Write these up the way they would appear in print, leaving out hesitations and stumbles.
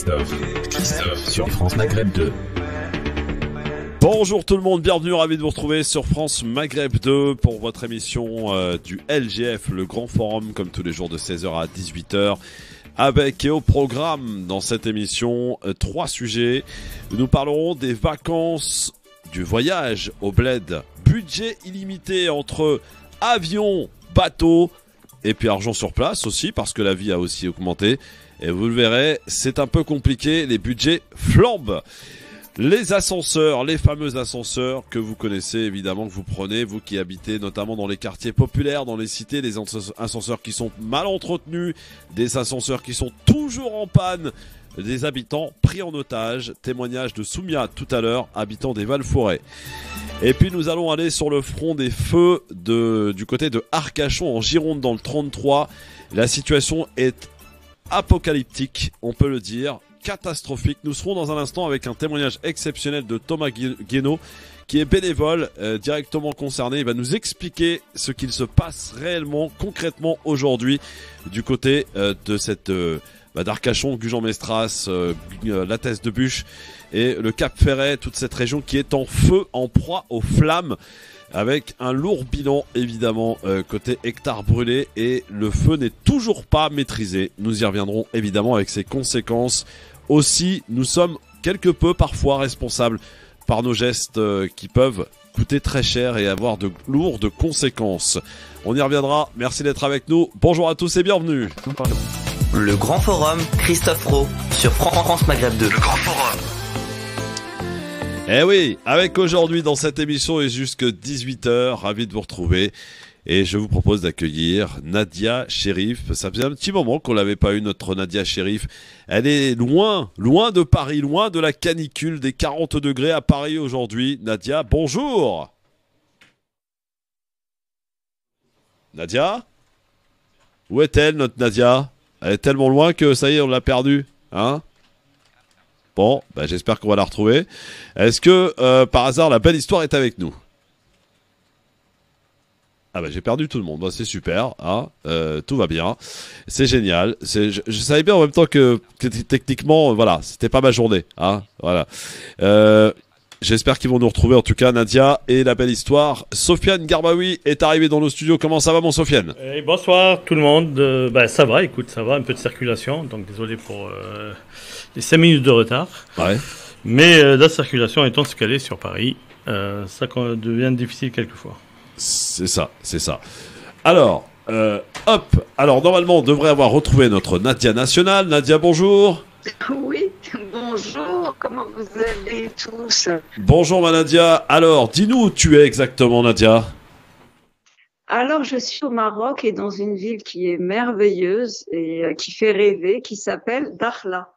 Christophe sur France Maghreb 2. Bonjour tout le monde, bienvenue, ravi de vous retrouver sur France Maghreb 2 pour votre émission du LGF, le grand forum, comme tous les jours de 16h à 18h. Avec et au programme dans cette émission, 3 sujets. Nous parlerons des vacances, du voyage au bled, budget illimité entre avion, bateau et puis argent sur place aussi parce que la vie a aussi augmenté. Et vous le verrez, c'est un peu compliqué, les budgets flambent. Les ascenseurs, les fameux ascenseurs que vous connaissez évidemment, que vous prenez, vous qui habitez notamment dans les quartiers populaires, dans les cités, des ascenseurs qui sont mal entretenus, des ascenseurs qui sont toujours en panne, des habitants pris en otage, témoignage de Soumia tout à l'heure, habitant des Val-Forêt. Et puis nous allons aller sur le front des feux du côté de Arcachon en Gironde dans le 33. La situation est apocalyptique, on peut le dire, catastrophique. Nous serons dans un instant avec un témoignage exceptionnel de Thomas Guénaud, qui est bénévole, directement concerné. Il va nous expliquer ce qu'il se passe réellement, concrètement aujourd'hui, du côté de cette d'Arcachon, Gujan-Mestras, la Thèse de Buch et le Cap Ferret, toute cette région qui est en feu, en proie aux flammes, avec un lourd bilan évidemment côté hectares brûlés, et le feu n'est toujours pas maîtrisé. Nous y reviendrons évidemment avec ses conséquences. Aussi, nous sommes quelque peu parfois responsables par nos gestes qui peuvent coûter très cher et avoir de lourdes conséquences. On y reviendra, merci d'être avec nous. Bonjour à tous et bienvenue. Le Grand Forum, Christophe Rowe sur France Maghreb 2. Le Grand Forum. Eh oui, avec aujourd'hui dans cette émission et jusque 18h, ravi de vous retrouver. Et je vous propose d'accueillir Nadia Cherif. Ça faisait un petit moment qu'on l'avait pas eu, notre Nadia Cherif. Elle est loin de Paris, loin de la canicule des 40 degrés à Paris aujourd'hui. Nadia, bonjour. Nadia ? Où est-elle, notre Nadia ? Elle est tellement loin que ça y est, on l'a perdue. Hein ? Bon, j'espère qu'on va la retrouver. Est-ce que, par hasard, la belle histoire est avec nous ? Ah j'ai perdu tout le monde. C'est super. Hein, tout va bien. C'est génial. Je savais bien en même temps que techniquement, voilà, c'était pas ma journée. Hein, voilà. J'espère qu'ils vont nous retrouver en tout cas, Nadia et la belle histoire. Sofiane Garbaoui est arrivé dans nos studios. Comment ça va, mon Sofiane ? Bonsoir tout le monde. Ça va, écoute, ça va, un peu de circulation. Donc désolé pour les 5 minutes de retard. Ouais. Mais la circulation étant ce qu'elle est sur Paris, ça devient difficile quelquefois. C'est ça. Alors, alors normalement on devrait avoir retrouvé notre Nadia nationale. Nadia, bonjour. Oui, bonjour, comment vous allez tous ? Bonjour ma Nadia, alors dis-nous où tu es exactement, Nadia. Alors je suis au Maroc et dans une ville qui est merveilleuse et qui fait rêver, qui s'appelle Dakhla.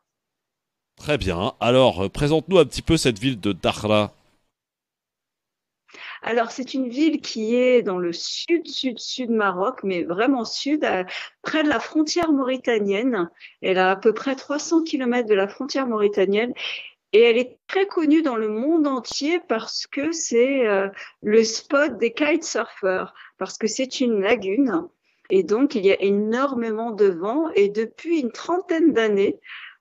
Très bien, alors présente-nous un petit peu cette ville de Dakhla. Alors, c'est une ville qui est dans le sud Maroc, mais vraiment sud, près de la frontière mauritanienne. Elle a à peu près 300 km de la frontière mauritanienne et elle est très connue dans le monde entier parce que c'est le spot des kitesurfers, parce que c'est une lagune et donc il y a énormément de vent et depuis une trentaine d'années,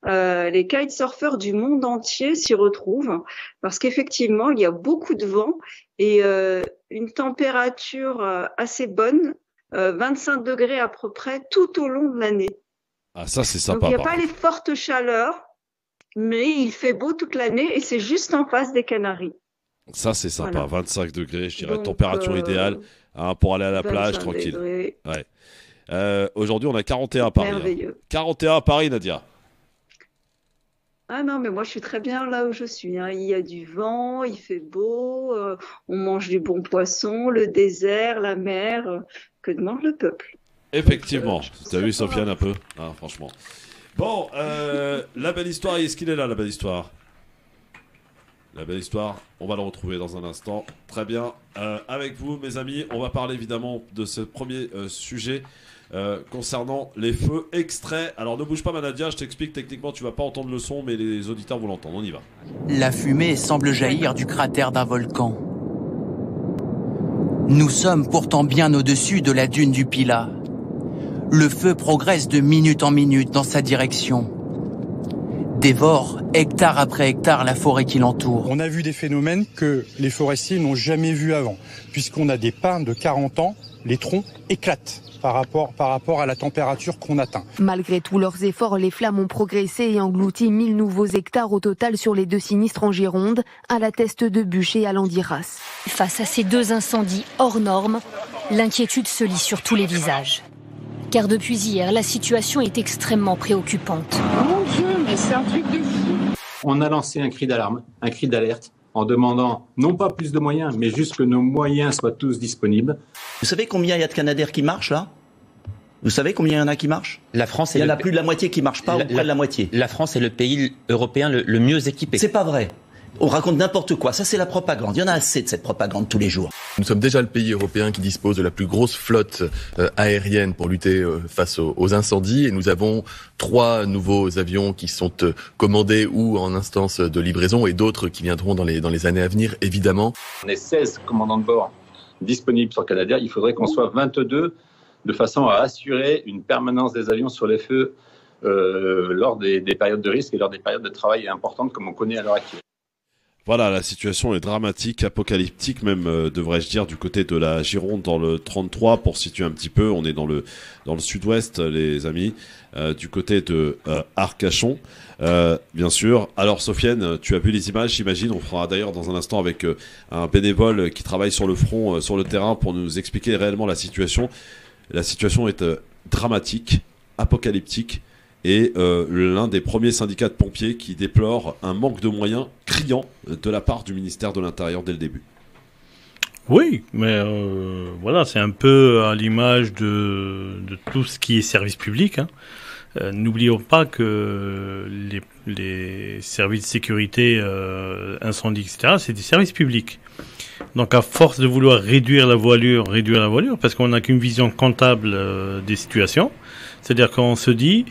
les kitesurfers du monde entier s'y retrouvent parce qu'effectivement, il y a beaucoup de vent et une température assez bonne, 25 degrés à peu près tout au long de l'année. Ah, ça, c'est sympa. Donc, il n'y a pas les fortes chaleurs, mais il fait beau toute l'année et c'est juste en face des Canaries. Ça, c'est sympa. Voilà. 25 degrés, je dirais, donc, température idéale pour aller à la plage, tranquille. Ouais. Aujourd'hui, on a 41 à Paris. Merveilleux. Hein. 41 à Paris, Nadia. Ah non, mais moi je suis très bien là où je suis. Hein. Il y a du vent, il fait beau, on mange du bon poisson, le désert, la mer, que demande le peuple. Effectivement, tu as vu Sofiane un peu, hein, franchement. Bon, la belle histoire, est-ce qu'il est là, la belle histoire ? La belle histoire, on va le retrouver dans un instant. Très bien, avec vous mes amis, on va parler évidemment de ce premier sujet. Concernant les feux extraits. Alors ne bouge pas Nadia, je t'explique, techniquement tu vas pas entendre le son mais les auditeurs vont l'entendre, on y va. La fumée semble jaillir du cratère d'un volcan. Nous sommes pourtant bien au-dessus de la dune du Pilat. Le feu progresse de minute en minute dans sa direction. dévore hectare après hectare la forêt qui l'entoure. On a vu des phénomènes que les forestiers n'ont jamais vus avant, puisqu'on a des pins de 40 ans, les troncs éclatent par rapport à la température qu'on atteint. Malgré tous leurs efforts, les flammes ont progressé et englouti 1000 nouveaux hectares au total sur les 2 sinistres en Gironde, à la Teste de Bûche et à Landiras. Face à ces 2 incendies hors normes, l'inquiétude se lit sur tous les visages. Car depuis hier, la situation est extrêmement préoccupante. Mon Dieu, mais c'est un truc de fou. On a lancé un cri d'alarme, un cri d'alerte, en demandant non pas plus de moyens, mais juste que nos moyens soient tous disponibles. Vous savez combien il y a de Canadair qui marchent là? Vous savez combien il y en a qui marchent? La France il y en a plus de la moitié qui marchent pas, ou près de la moitié. La France est le pays européen le mieux équipé. C'est pas vrai. On raconte n'importe quoi. Ça, c'est la propagande. Il y en a assez de cette propagande tous les jours. Nous sommes déjà le pays européen qui dispose de la plus grosse flotte aérienne pour lutter face aux incendies. Et nous avons 3 nouveaux avions qui sont commandés ou en instance de livraison et d'autres qui viendront dans les années à venir, évidemment. On est 16 commandants de bord disponibles sur Canadair. Il faudrait qu'on soit 22 de façon à assurer une permanence des avions sur les feux lors des périodes de risque et lors des périodes de travail importantes comme on connaît à l'heure actuelle. Voilà, la situation est dramatique, apocalyptique même, devrais-je dire, du côté de la Gironde dans le 33, pour situer un petit peu. On est dans le sud-ouest, les amis, du côté de Arcachon, bien sûr. Alors, Sofiane, tu as vu les images, j'imagine. On fera d'ailleurs dans un instant avec un bénévole qui travaille sur le front, sur le terrain, pour nous expliquer réellement la situation. La situation est dramatique, apocalyptique. Et l'un des premiers syndicats de pompiers qui déplore un manque de moyens criant de la part du ministère de l'Intérieur dès le début. Oui, mais voilà, c'est un peu à l'image de tout ce qui est service public. Hein. N'oublions pas que les services de sécurité, incendie, etc., c'est des services publics. Donc à force de vouloir réduire la voilure, parce qu'on n'a qu'une vision comptable des situations, c'est-à-dire qu'on se dit...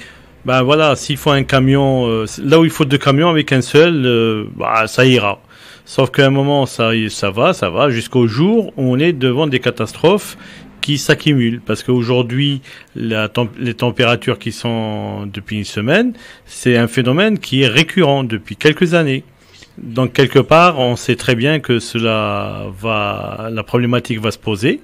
Ben voilà, s'il faut un camion, là où il faut 2 camions avec un seul, ça ira. Sauf qu'à un moment, ça va, jusqu'au jour où on est devant des catastrophes qui s'accumulent. Parce qu'aujourd'hui, les températures qui sont depuis une semaine, c'est un phénomène qui est récurrent depuis quelques années. Donc quelque part, on sait très bien que la problématique va se poser.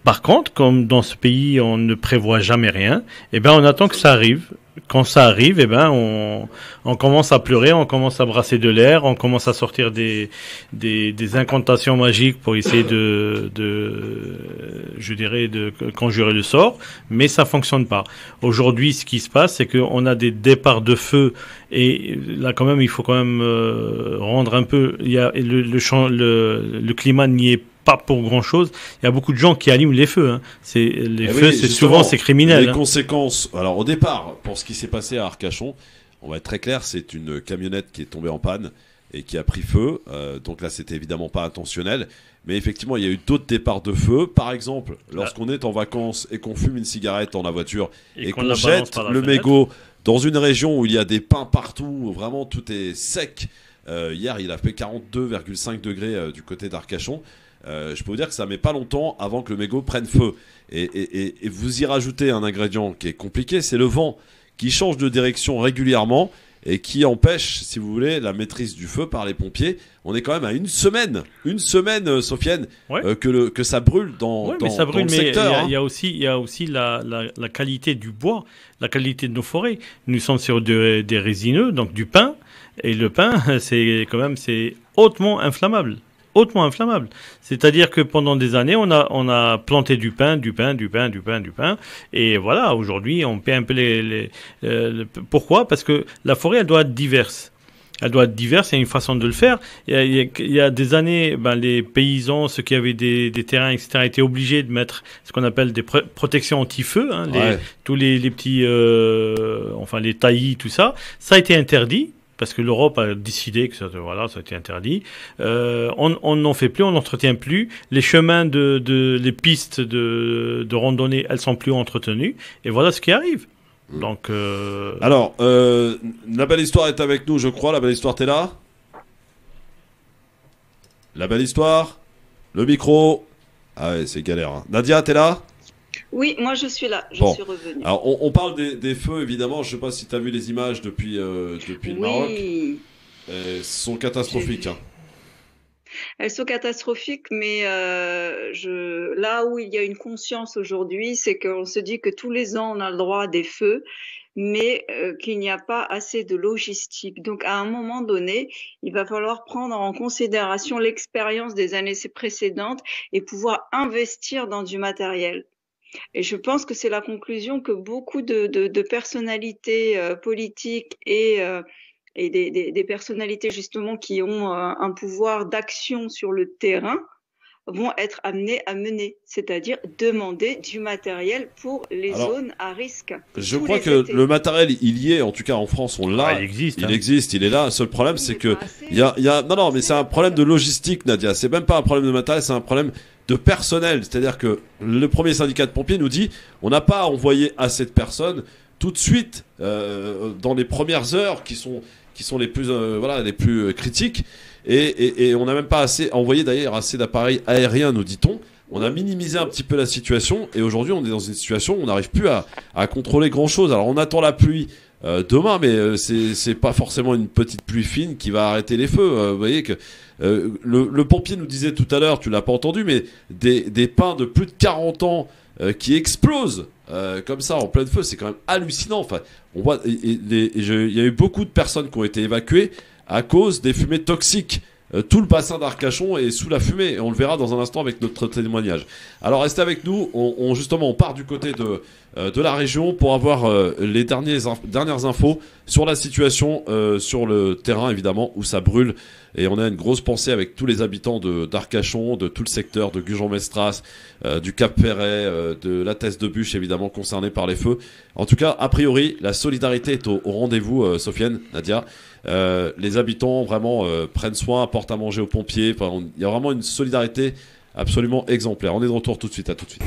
Par contre, comme dans ce pays, on ne prévoit jamais rien, on attend que ça arrive. Quand ça arrive, on commence à pleurer, on commence à brasser de l'air, on commence à sortir des incantations magiques pour essayer de conjurer le sort, mais ça fonctionne pas. Aujourd'hui, ce qui se passe, c'est qu'on a des départs de feu, et là, quand même, il faut quand même rendre un peu. Il y a le climat n'y est pas pour grand chose. Il y a beaucoup de gens qui allument les feux. Hein. C'est souvent c'est criminel. Les conséquences. Alors au départ, pour ce qui s'est passé à Arcachon, on va être très clair, c'est une camionnette qui est tombée en panne et qui a pris feu. Donc là, c'était évidemment pas intentionnel. Mais effectivement, il y a eu d'autres départs de feu. Par exemple, lorsqu'on est en vacances et qu'on fume une cigarette dans la voiture et qu'on jette le mégot dans une région où il y a des pins partout, où vraiment tout est sec. Hier, il a fait 42,5 degrés du côté d'Arcachon. Je peux vous dire que ça met pas longtemps avant que le mégot prenne feu. Et vous y rajoutez un ingrédient qui est compliqué, c'est le vent qui change de direction régulièrement et qui empêche, si vous voulez, la maîtrise du feu par les pompiers. On est quand même à une semaine, Sofiane, que ça brûle dans le secteur. Il y a aussi la qualité du bois, la qualité de nos forêts. Nous sommes sur des résineux, donc du pin, et le pin, c'est hautement inflammable. C'est-à-dire que pendant des années, on a planté du pin, et voilà, aujourd'hui, on paie un peu pourquoi? Parce que la forêt, elle doit être diverse. Il y a une façon de le faire. Il y a des années, les paysans, ceux qui avaient des terrains, etc., étaient obligés de mettre ce qu'on appelle des protections anti-feu, hein, tous les petits, les taillis, tout ça. Ça a été interdit. Parce que l'Europe a décidé que ça a été interdit. On n'en fait plus, on n'entretient plus. Les chemins les pistes de randonnée, elles sont plus entretenues. Et voilà ce qui arrive. Donc. Alors, la belle histoire est avec nous, je crois. La belle histoire, t'es là? La belle histoire. Le micro. Ah ouais, c'est galère. Hein. Nadia, t'es là? Oui, moi je suis là, je suis revenue. Alors on parle des feux, évidemment, je ne sais pas si tu as vu les images depuis le Maroc. Elles sont catastrophiques. Elles sont catastrophiques, mais là où il y a une conscience aujourd'hui, c'est qu'on se dit que tous les ans on a le droit à des feux, mais qu'il n'y a pas assez de logistique. Donc à un moment donné, il va falloir prendre en considération l'expérience des années précédentes et pouvoir investir dans du matériel. Et je pense que c'est la conclusion que beaucoup de personnalités politiques et des personnalités justement qui ont un pouvoir d'action sur le terrain vont être amenés à mener, c'est-à-dire demander du matériel pour les zones à risque. Je crois que le matériel, il y est, en tout cas en France, on l'a. Il existe. Il est là. Le seul problème, c'est que non, mais c'est un problème de logistique, Nadia. C'est même pas un problème de matériel, c'est un problème de personnel. C'est-à-dire que le premier syndicat de pompiers nous dit, on n'a pas envoyé assez de personnes tout de suite dans les premières heures qui sont les plus les plus critiques et on n'a même pas envoyé d'ailleurs assez d'appareils aériens, nous dit-on. On a minimisé un petit peu la situation et aujourd'hui on est dans une situation où on n'arrive plus à contrôler grand chose. Alors on attend la pluie demain, mais c'est pas forcément une petite pluie fine qui va arrêter les feux. Vous voyez que le pompier nous disait tout à l'heure, tu l'as pas entendu, mais des pins de plus de 40 ans qui explosent comme ça en plein feu, c'est quand même hallucinant. Enfin, on voit, il y a eu beaucoup de personnes qui ont été évacuées à cause des fumées toxiques. Tout le bassin d'Arcachon est sous la fumée et on le verra dans un instant avec notre témoignage. Alors restez avec nous, on part du côté de la région pour avoir les dernières infos sur la situation sur le terrain évidemment où ça brûle. Et on a une grosse pensée avec tous les habitants d'Arcachon, de tout le secteur de Gujan-Mestras, du Cap-Ferret, de la Teste de Bûche évidemment concernés par les feux. En tout cas, a priori, la solidarité est au rendez-vous, Sofiane, Nadia. Les habitants vraiment prennent soin, apportent à manger aux pompiers. Enfin, il y a vraiment une solidarité absolument exemplaire. On est de retour tout de suite, à tout de suite.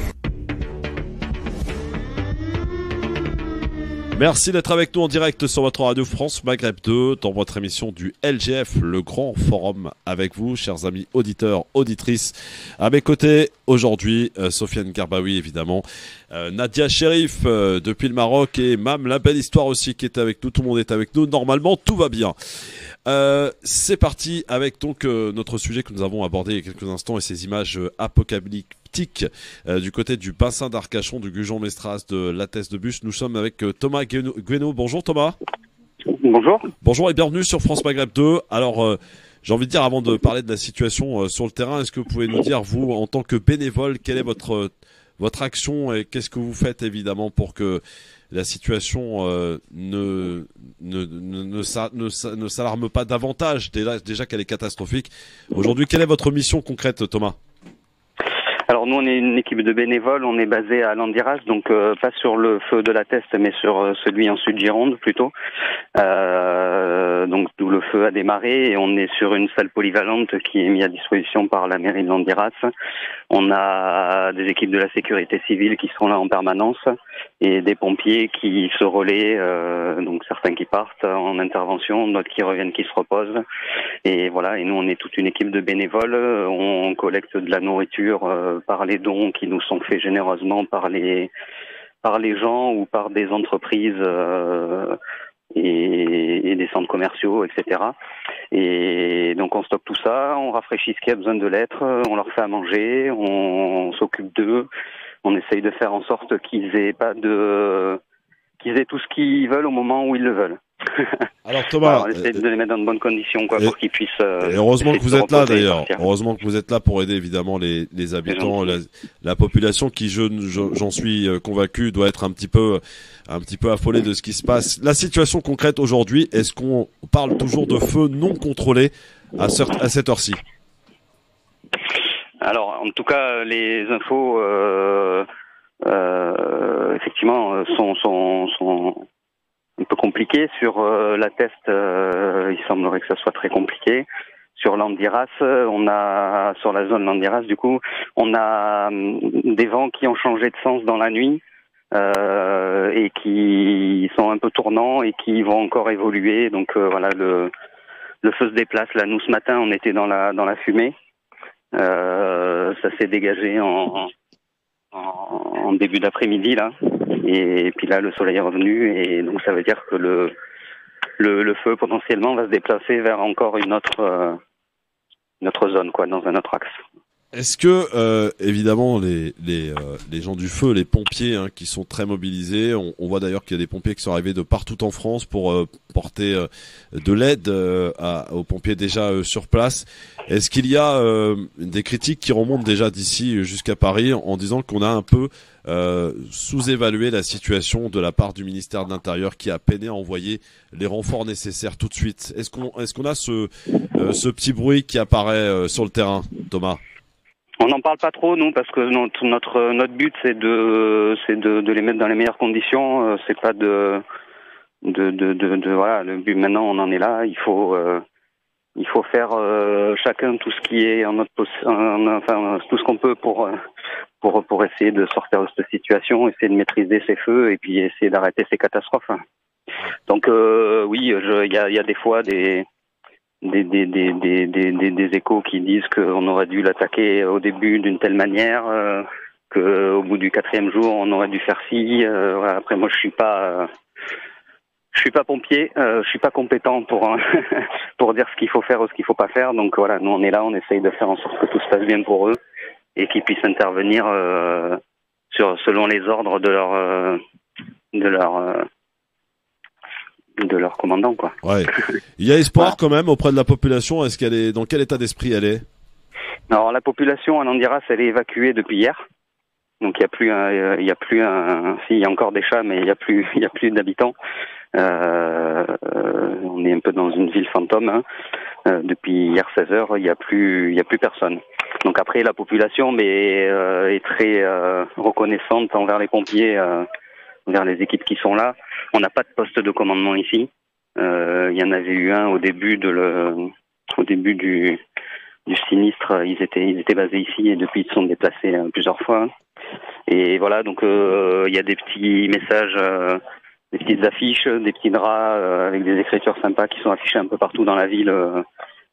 Merci d'être avec nous en direct sur votre radio France Maghreb 2 dans votre émission du LGF, le grand forum avec vous, chers amis auditeurs, auditrices. À mes côtés aujourd'hui, Sofiane Garbaoui évidemment, Nadia Cherif depuis le Maroc et Mam, la belle histoire aussi qui est avec nous. Tout le monde est avec nous. Normalement, tout va bien. C'est parti avec donc notre sujet que nous avons abordé il y a quelques instants et ces images apocalyptiques du côté du bassin d'Arcachon, du Gujan-Mestras, de la Teste de Bûche. Nous sommes avec Thomas Guénaud. Bonjour Thomas. Bonjour. Bonjour et bienvenue sur France Maghreb 2. Alors j'ai envie de dire, avant de parler de la situation sur le terrain, est-ce que vous pouvez nous dire, vous, en tant que bénévole, quelle est votre action et qu'est-ce que vous faites évidemment pour que la situation ne s'alarme pas davantage, déjà qu'elle est catastrophique. Aujourd'hui, quelle est votre mission concrète, Thomas ? Alors nous, on est une équipe de bénévoles, on est basé à Landiras, donc pas sur le feu de la Teste, mais sur celui en Sud-Gironde plutôt. Donc d'où le feu a démarré et on est sur une salle polyvalente qui est mise à disposition par la mairie de Landiras. On a des équipes de la sécurité civile qui sont là en permanence et des pompiers qui se relaient, donc certains qui partent en intervention, d'autres qui reviennent, qui se reposent. Et voilà, et nous on est toute une équipe de bénévoles, on collecte de la nourriture par les dons qui nous sont faits généreusement par les gens ou par des entreprises et des centres commerciaux, etc. Et donc on stocke tout ça, on rafraîchit ce qui a besoin de l'être, on leur fait à manger, on s'occupe d'eux, on essaye de faire en sorte qu'ils aient tout ce qu'ils veulent au moment où ils le veulent. Alors Thomas, alors, on essaie de les mettre dans de bonnes conditions pour qu'ils puissent. Et heureusement que vous êtes là d'ailleurs. Heureusement que vous êtes là pour aider évidemment les habitants, la population qui, j'en suis convaincu, doit être un petit peu affolée de ce qui se passe. La situation concrète aujourd'hui, est-ce qu'on parle toujours de feux non contrôlés à cette heure-ci ? Alors en tout cas, les infos effectivement sont un peu compliqué. Sur la Teste, il semblerait que ça soit très compliqué. Sur Landiras, sur la zone Landiras, du coup, on a des vents qui ont changé de sens dans la nuit et qui sont un peu tournants et qui vont encore évoluer. Donc voilà, le feu se déplace. Là, nous ce matin, on était dans la fumée. Ça s'est dégagé en en début d'après-midi là. Et puis là, le soleil est revenu et donc ça veut dire que le feu potentiellement va se déplacer vers encore une autre zone, quoi, dans un autre axe. Est-ce que évidemment les gens du feu, les pompiers qui sont très mobilisés, on voit d'ailleurs qu'il y a des pompiers qui sont arrivés de partout en France pour porter de l'aide aux pompiers déjà sur place. Est-ce qu'il y a des critiques qui remontent déjà d'ici jusqu'à Paris en disant qu'on a un peu sous-évalué la situation de la part du ministère de l'Intérieur qui a peiné à envoyer les renforts nécessaires tout de suite? Est-ce qu'on a ce petit bruit qui apparaît sur le terrain, Thomas? On n'en parle pas trop, nous, parce que notre but c'est de les mettre dans les meilleures conditions. C'est pas de voilà, le but maintenant, on en est là. Il faut faire chacun tout ce qui est enfin tout ce qu'on peut pour essayer de sortir de cette situation, essayer de maîtriser ces feux et puis essayer d'arrêter ces catastrophes. Donc oui, il y a des fois des échos qui disent qu'on aurait dû l'attaquer au début d'une telle manière, qu'au bout du 4e jour on aurait dû faire ci. Voilà. Après moi je suis pas pompier, je suis pas compétent pour dire ce qu'il faut faire ou ce qu'il faut pas faire. Donc voilà, nous on est là, on essaye de faire en sorte que tout se passe bien pour eux et qu'ils puissent intervenir selon les ordres de leur commandant, quoi. Ouais. Il y a espoir quand même auprès de la population. Est-ce qu'elle est dans quel état d'esprit elle est? Alors la population à Landiras, elle est évacuée depuis hier. Donc il y a plus il y a encore des chats, mais il y a plus d'habitants. On est un peu dans une ville fantôme. Depuis hier 16h, il y a plus personne. Donc après la population est très reconnaissante envers les pompiers, envers les équipes qui sont là. On n'a pas de poste de commandement ici. Il y en avait eu un au début du sinistre. Ils étaient basés ici et depuis ils se sont déplacés plusieurs fois. Et voilà, donc il y a des petits messages, des petites affiches, des petits draps avec des écritures sympas qui sont affichés un peu partout dans la ville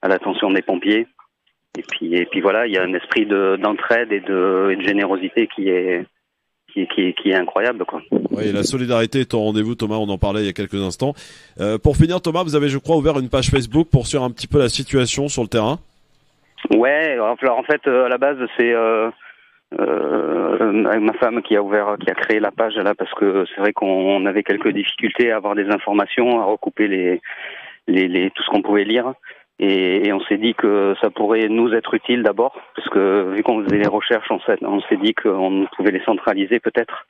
à l'attention des pompiers. Et puis voilà, il y a un esprit d'entraide et de générosité qui est incroyable, quoi. Oui, la solidarité est au rendez-vous, Thomas, on en parlait il y a quelques instants. Pour finir, Thomas, vous avez, je crois, ouvert une page Facebook pour suivre un petit peu la situation sur le terrain. Ouais, alors en fait, à la base, c'est ma femme qui a créé la page là, parce que c'est vrai qu'on avait quelques difficultés à avoir des informations, à recouper tout ce qu'on pouvait lire. Et on s'est dit que ça pourrait nous être utile d'abord, parce que vu qu'on faisait les recherches, on s'est dit qu'on pouvait les centraliser peut-être.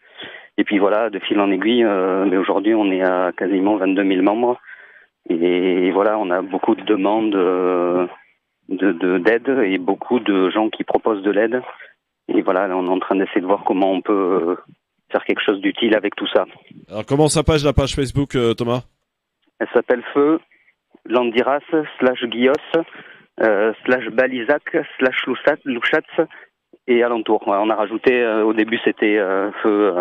Et puis voilà, de fil en aiguille, mais aujourd'hui on est à quasiment 22 000 membres. Et voilà, on a beaucoup de demandes d'aide et beaucoup de gens qui proposent de l'aide. Et voilà, on est en train d'essayer de voir comment on peut faire quelque chose d'utile avec tout ça. Alors comment s'appelle la page Facebook, Thomas? Elle s'appelle Feu Landiras /Guillos /Balizac /Louchatz et alentour. On a rajouté, au début c'était Feu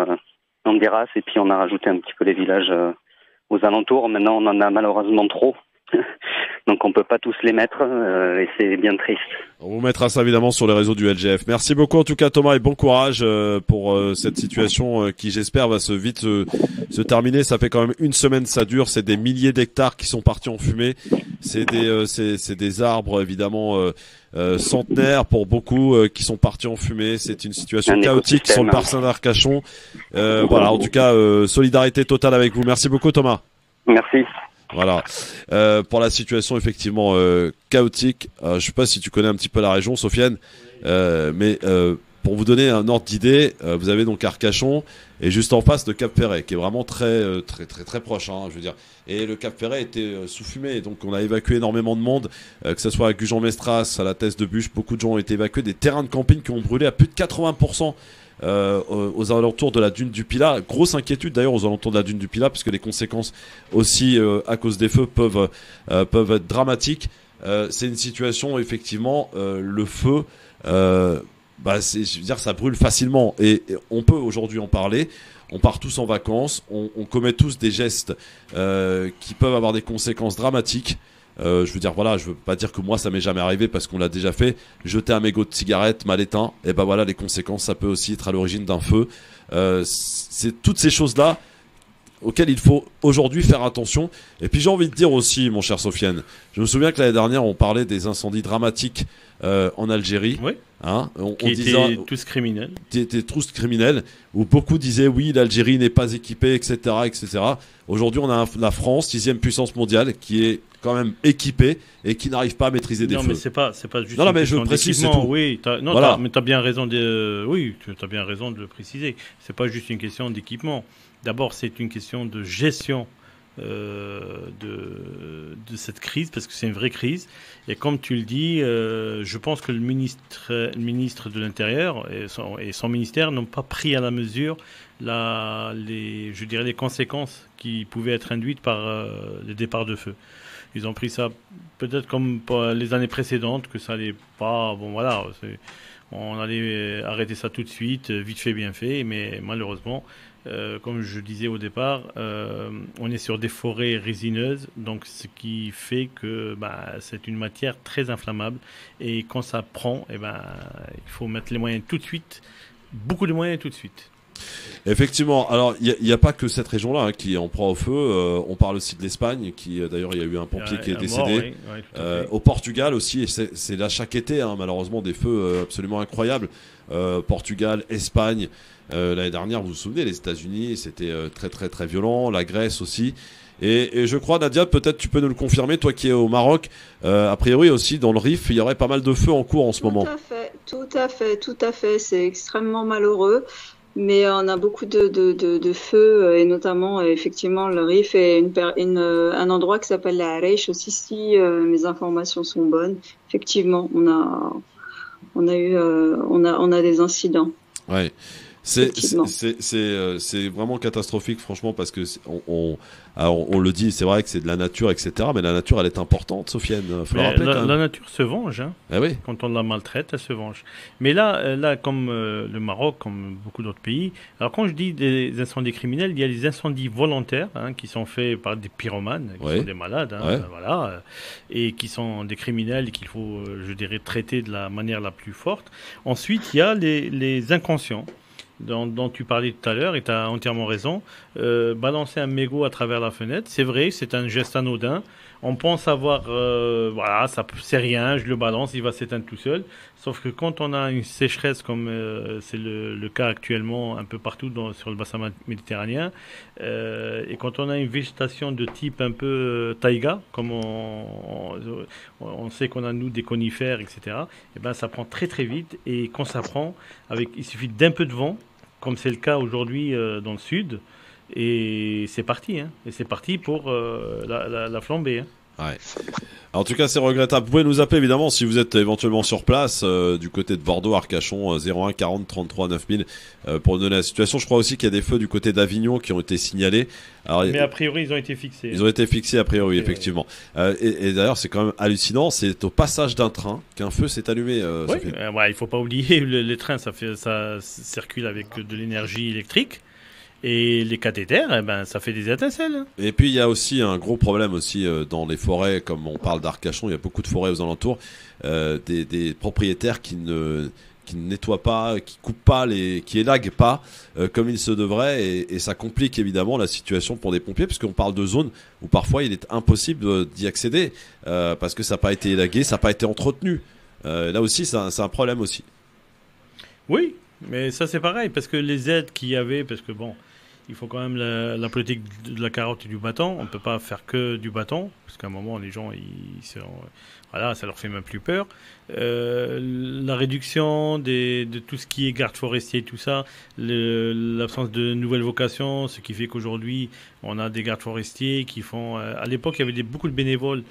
Landiras et puis on a rajouté un petit peu les villages aux alentours. Maintenant on en a malheureusement trop. Donc on peut pas tous les mettre et c'est bien triste. On vous mettra ça évidemment sur les réseaux du LGF. Merci beaucoup en tout cas Thomas et bon courage pour cette situation qui j'espère va vite se terminer. Ça fait quand même une semaine ça dure, c'est des milliers d'hectares qui sont partis en fumée. C'est des arbres évidemment centenaires pour beaucoup qui sont partis en fumée. C'est une situation chaotique sur le bassin d'Arcachon. Voilà, en tout cas solidarité totale avec vous. Merci beaucoup Thomas. Merci. Voilà. Pour la situation effectivement chaotique, je sais pas si tu connais un petit peu la région, Sofiane, mais pour vous donner un ordre d'idée, vous avez donc Arcachon et juste en face de Cap-Ferret, qui est vraiment très proche, je veux dire. Et le Cap-Ferret était sous fumée, donc on a évacué énormément de monde, que ce soit à Gujan-Mestras, à la Thèse de Buche, beaucoup de gens ont été évacués, des terrains de camping qui ont brûlé à plus de 80%. Aux alentours de la dune du Pilat. Grosse inquiétude d'ailleurs aux alentours de la dune du Pilat, puisque les conséquences aussi à cause des feux peuvent être dramatiques. C'est une situation effectivement, le feu, je veux dire, ça brûle facilement et on peut aujourd'hui en parler. On part tous en vacances, on commet tous des gestes qui peuvent avoir des conséquences dramatiques. Je veux dire, voilà, je veux pas dire que moi ça m'est jamais arrivé parce qu'on l'a déjà fait. Jeter un mégot de cigarette mal éteint, et ben voilà, les conséquences, ça peut aussi être à l'origine d'un feu. C'est toutes ces choses-là auxquelles il faut aujourd'hui faire attention. Et puis j'ai envie de dire aussi, mon cher Sofiane, je me souviens que l'année dernière, on parlait des incendies dramatiques en Algérie. Oui. Hein, qui étaient tous criminels. Qui étaient tous criminels, où beaucoup disaient oui, l'Algérie n'est pas équipée, etc., etc. Aujourd'hui, on a la France, 6e puissance mondiale, qui est quand même équipée et qui n'arrive pas à maîtriser des feux. Non, mais c'est pas juste. Non, mais je précise, c'est tout. Oui, voilà. Mais t'as bien raison t'as bien raison de le préciser. C'est pas juste une question d'équipement. D'abord, c'est une question de gestion de cette crise, parce que c'est une vraie crise. Et comme tu le dis, je pense que le ministre de l'Intérieur et son ministère n'ont pas pris à la mesure les conséquences qui pouvaient être induites par les départs de feu. Ils ont pris ça peut-être comme les années précédentes, que ça allait pas... Bon, voilà, on allait arrêter ça tout de suite, vite fait, bien fait, mais malheureusement... comme je disais au départ, on est sur des forêts résineuses, donc ce qui fait que c'est une matière très inflammable, et quand ça prend, il faut mettre les moyens tout de suite, beaucoup de moyens tout de suite. Effectivement, alors il n'y a pas que cette région-là qui en prend au feu, on parle aussi de l'Espagne, qui d'ailleurs il y a eu un pompier qui est décédé, au Portugal aussi, et c'est là chaque été, malheureusement, des feux absolument incroyables, Portugal, Espagne, l'année dernière, vous vous souvenez, les États-Unis, c'était très très très violent, la Grèce aussi. Et je crois, Nadia, peut-être tu peux nous le confirmer, toi qui es au Maroc, a priori aussi dans le Rif, il y aurait pas mal de feux en cours en ce moment. Tout à fait, c'est extrêmement malheureux, mais on a beaucoup de feux, et notamment effectivement le Rif est un endroit qui s'appelle la Arish aussi, si mes informations sont bonnes. Effectivement, on a des incidents. Ouais. C'est vraiment catastrophique, franchement, parce que on le dit, c'est vrai que c'est de la nature, etc. Mais la nature, elle est importante, Sofiane. Faut le rappeler, la nature se venge. Hein. Eh oui. Quand on la maltraite, elle se venge. Mais là, comme le Maroc, comme beaucoup d'autres pays, alors quand je dis des incendies criminels, il y a des incendies volontaires qui sont faits par des pyromanes, qui sont des malades, voilà, et qui sont des criminels et qu'il faut, je dirais, traiter de la manière la plus forte. Ensuite, il y a les inconscients. Dont tu parlais tout à l'heure, et tu as entièrement raison. Balancer un mégot à travers la fenêtre, c'est vrai, c'est un geste anodin. On pense avoir, voilà, c'est rien, je le balance, il va s'éteindre tout seul. Sauf que quand on a une sécheresse comme c'est le cas actuellement un peu partout sur le bassin méditerranéen, et quand on a une végétation de type un peu taïga, comme on sait qu'on a nous des conifères, etc., et ben ça prend très très vite, et quand ça prend, il suffit d'un peu de vent, comme c'est le cas aujourd'hui dans le sud, et c'est parti, hein. Et c'est parti pour la flambée. Hein. Ouais. En tout cas, c'est regrettable. Vous pouvez nous appeler évidemment si vous êtes éventuellement sur place du côté de Bordeaux, Arcachon, 01 40 33 9000 pour nous donner la situation. Je crois aussi qu'il y a des feux du côté d'Avignon qui ont été signalés. Alors, mais a priori, ils ont été fixés. Ils ont été fixés a priori, effectivement. Et d'ailleurs, c'est quand même hallucinant. C'est au passage d'un train qu'un feu s'est allumé. Oui, il faut pas oublier les trains, ça circule avec de l'énergie électrique. Et les cathéters, ça fait des étincelles. Et puis il y a aussi un gros problème aussi dans les forêts, comme on parle d'Arcachon, il y a beaucoup de forêts aux alentours, des propriétaires qui ne nettoient pas, qui coupent pas, qui élaguent pas comme il se devrait, et ça complique évidemment la situation pour des pompiers, puisqu'on parle de zones où parfois il est impossible d'y accéder parce que ça n'a pas été élagué, ça n'a pas été entretenu. Là aussi, c'est un problème aussi. Oui, mais ça c'est pareil, parce que les aides qu'il y avait, parce que bon, il faut quand même la politique de la carotte et du bâton. On ne peut pas faire que du bâton, parce qu'à un moment, les gens, voilà, ça leur fait même plus peur. La réduction de tout ce qui est garde forestier et tout ça, l'absence de nouvelles vocations, ce qui fait qu'aujourd'hui, on a des gardes forestiers qui font... à l'époque, il y avait beaucoup de bénévoles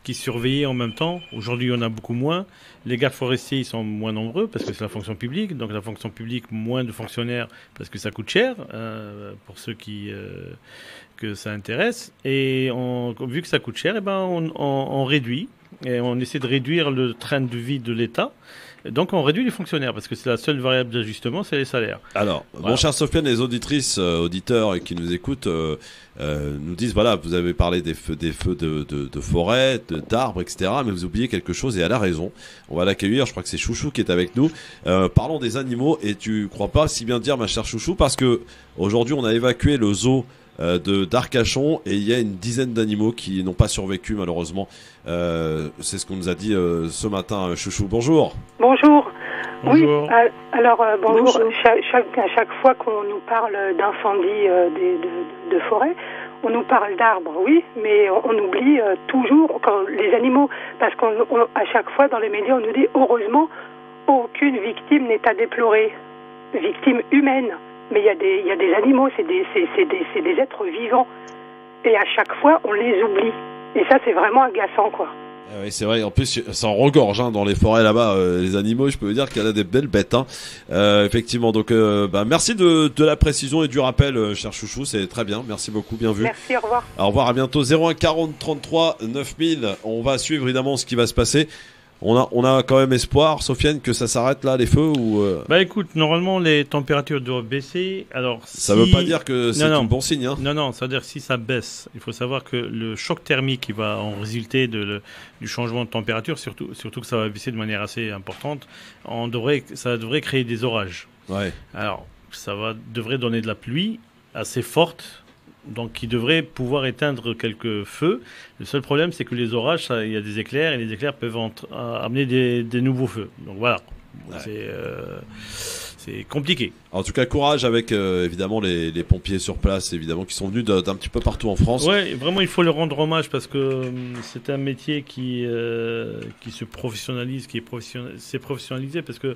qui surveillaient en même temps. Aujourd'hui, on a beaucoup moins. Les gardes forestiers, ils sont moins nombreux parce que c'est la fonction publique. Donc la fonction publique, moins de fonctionnaires parce que ça coûte cher pour ceux que ça intéresse. Et vu que ça coûte cher, on réduit. Et on essaie de réduire le train de vie de l'État. Donc on réduit les fonctionnaires parce que c'est la seule variable d'ajustement, c'est les salaires. Alors, voilà. Mon cher Sofiane, les auditrices, auditeurs qui nous écoutent nous disent, voilà, vous avez parlé des feux de forêt, d'arbres, etc. Mais vous oubliez quelque chose et elle a raison. On va l'accueillir, je crois que c'est Chouchou qui est avec nous. Parlons des animaux et tu crois pas si bien dire, ma chère Chouchou, parce que aujourd'hui on a évacué le zoo d'Arcachon et il y a une dizaine d'animaux qui n'ont pas survécu malheureusement. C'est ce qu'on nous a dit ce matin. Chouchou, bonjour. Bonjour. Bonjour. Oui, alors bonjour. À chaque fois qu'on nous parle d'incendie de forêt, on nous parle d'arbres, oui, mais on oublie toujours quand les animaux, parce qu'à chaque fois dans les médias on nous dit heureusement aucune victime n'est à déplorer, victime humaine. Mais il y a des animaux, c'est des êtres vivants. Et à chaque fois, on les oublie. Et ça, c'est vraiment agaçant, quoi. Oui, c'est vrai. En plus, ça en regorge dans les forêts là-bas. Les animaux, je peux vous dire qu'il y en a des belles bêtes. Effectivement. Donc, merci de la précision et du rappel, cher Chouchou. C'est très bien. Merci beaucoup. Bien vu. Merci. Au revoir. Au revoir. À bientôt. 01 40 33 9000. On va suivre évidemment ce qui va se passer. On a quand même espoir, Sofiane, que ça s'arrête là, les feux ou Bah écoute, normalement les températures doivent baisser. Alors ça veut pas dire que c'est un bon signe. Hein. Non, ça veut dire que si ça baisse, il faut savoir que le choc thermique qui va en résulter du changement de température, surtout que ça va baisser de manière assez importante, ça devrait créer des orages. Ouais. Alors ça devrait donner de la pluie assez forte. Donc, qui devrait pouvoir éteindre quelques feux. Le seul problème, c'est que les orages, il y a des éclairs, et les éclairs peuvent amener des nouveaux feux. Donc voilà, ouais. C'est compliqué. En tout cas, courage avec évidemment les pompiers sur place, évidemment, qui sont venus d'un petit peu partout en France. Ouais, vraiment, il faut leur rendre hommage parce que c'est un métier qui se professionnalise, s'est professionnalisé parce que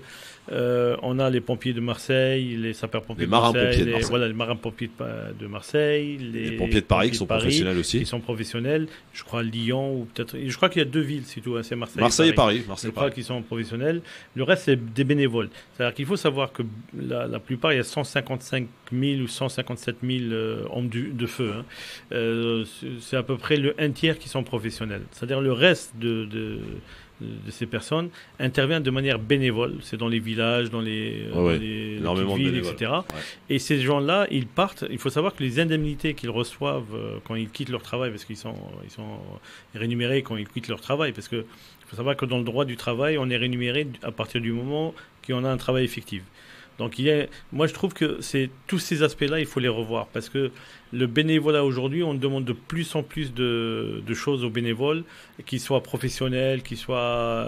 on a les pompiers de Marseille, les sapeurs-pompiers de Marseille, les marins-pompiers de Marseille, les pompiers de Paris qui sont professionnels aussi. Qui sont professionnels. Je crois Lyon ou peut-être. Je crois qu'il y a 2 villes, c'est tout. Hein, c'est Marseille et Paris. Je crois qu'ils sont professionnels. Le reste, c'est des bénévoles. C'est-à-dire qu'il faut savoir que la plupart, il y a 155 000 ou 157 000 hommes de feu. Hein. C'est à peu près le 1/3 qui sont professionnels. C'est-à-dire le reste de ces personnes interviennent de manière bénévole. C'est dans les villages, dans les villes, etc. Ouais. Et ces gens-là, ils partent. Il faut savoir que les indemnités qu'ils reçoivent quand ils quittent leur travail, parce qu'ils sont rémunérés quand ils quittent leur travail, parce que il faut savoir que dans le droit du travail, on est rémunéré à partir du moment qu'on a un travail effectif. Donc moi je trouve que tous ces aspects-là, il faut les revoir parce que le bénévolat aujourd'hui, on demande de plus en plus de choses aux bénévoles, qu'ils soient professionnels, qu'ils soient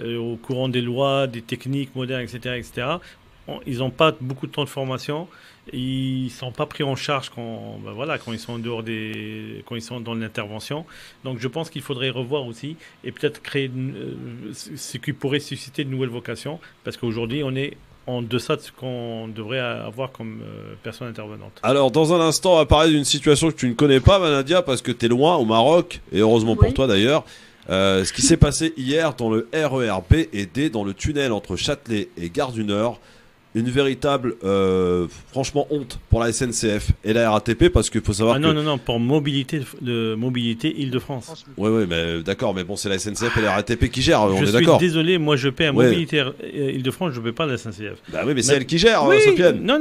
au courant des lois, des techniques modernes, etc. Ils n'ont pas beaucoup de temps de formation, ils ne sont pas pris en charge quand ils sont en dehors quand ils sont dans l'intervention. Donc je pense qu'il faudrait revoir aussi et peut-être créer ce qui pourrait susciter de nouvelles vocations parce qu'aujourd'hui on est en deçà de ce qu'on devrait avoir comme personne intervenante. Alors, dans un instant, on va parler d'une situation que tu ne connais pas, Nadia, parce que tu es loin, au Maroc, et heureusement pour toi d'ailleurs. Ce qui s'est passé hier dans le RER B et D, dans le tunnel entre Châtelet et Gare du Nord. Une véritable, franchement, honte pour la SNCF et la RATP, parce qu'il faut savoir que... Non, pour mobilité Île-de-France. Oui, mais d'accord, mais bon, c'est la SNCF et la RATP qui gèrent, on est d'accord. Je suis désolé, moi je paie à mobilité Île-de-France, je ne paie pas à la SNCF. Bah oui, mais c'est elle qui gère, Sofiane. Non,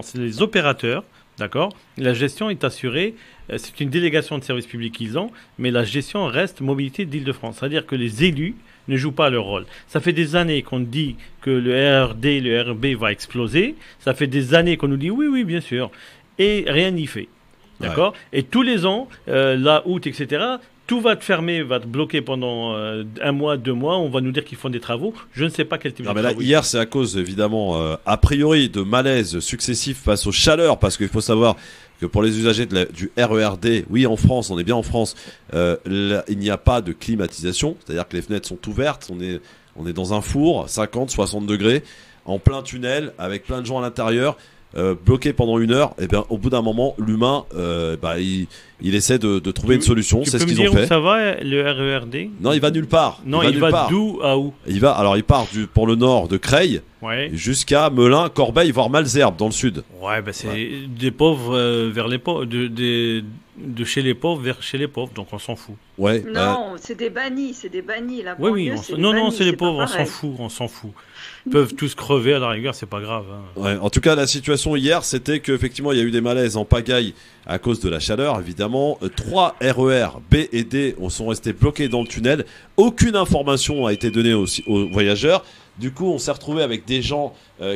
c'est les opérateurs, d'accord. La gestion est assurée, c'est une délégation de service public qu'ils ont, mais la gestion reste mobilité d'Île-de-France. C'est-à-dire que les élus ne jouent pas leur rôle. Ça fait des années qu'on dit que le RRD, le RRB va exploser. Ça fait des années qu'on nous dit oui, bien sûr. Et rien n'y fait. D'accord ? Et tous les ans, la août, etc., tout va te fermer, va te bloquer pendant 1 mois, 2 mois. On va nous dire qu'ils font des travaux. Je ne sais pas quel type de travaux. Hier, c'est à cause, évidemment, a priori, de malaises successifs face aux chaleurs, parce qu'il faut savoir que pour les usagers du RERD, oui, en France, on est bien en France, il n'y a pas de climatisation, c'est-à-dire que les fenêtres sont ouvertes, on est dans un four, 50, 60 degrés, en plein tunnel, avec plein de gens à l'intérieur, bloqué pendant 1 heure. Et bien, au bout d'un moment, l'humain, il essaie de trouver une solution. C'est ce qu'ils ont fait. Tu peux me dire où ça va, le RERD ? Non, il va nulle part. Non, il va d'où à où ? Il part pour le nord de Creil. Ouais. Jusqu'à Melun, Corbeil, voire Malesherbes dans le sud. Ouais, c'est des pauvres vers les pauvres, de chez les pauvres vers chez les pauvres, donc on s'en fout. Ouais. Non, c'est des bannis. La banlieue, oui, c'est les pauvres, on s'en fout. Ils peuvent tous crever à la rigueur, c'est pas grave. Hein. Ouais, en tout cas, la situation hier, c'était qu'effectivement, il y a eu des malaises en pagaille à cause de la chaleur, évidemment. 3 RER B et D sont restés bloqués dans le tunnel. Aucune information a été donnée aux voyageurs. Du coup, on s'est retrouvé avec des gens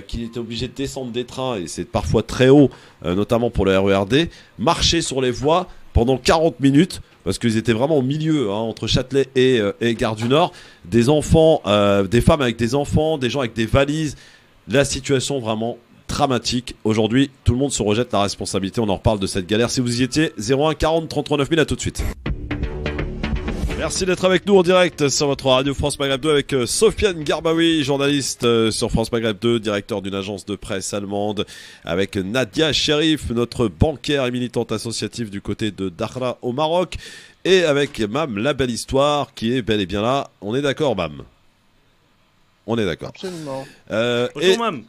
qui étaient obligés de descendre des trains, et c'est parfois très haut, notamment pour le RERD, marcher sur les voies pendant 40 minutes, parce qu'ils étaient vraiment au milieu, entre Châtelet et Gare du Nord. Des enfants, des femmes avec des enfants, des gens avec des valises. La situation vraiment dramatique. Aujourd'hui, tout le monde se rejette la responsabilité. On en reparle de cette galère. Si vous y étiez, 01 40 39 000, à tout de suite. Merci d'être avec nous en direct sur votre radio France Maghreb 2 avec Sofiane Garbaoui, journaliste sur France Maghreb 2, directeur d'une agence de presse allemande, avec Nadia Cherif, notre bancaire et militante associative du côté de Dakhla au Maroc, et avec Mam La Belle Histoire qui est bel et bien là. On est d'accord, Mam? On est d'accord. Absolument. Bonjour, Mam.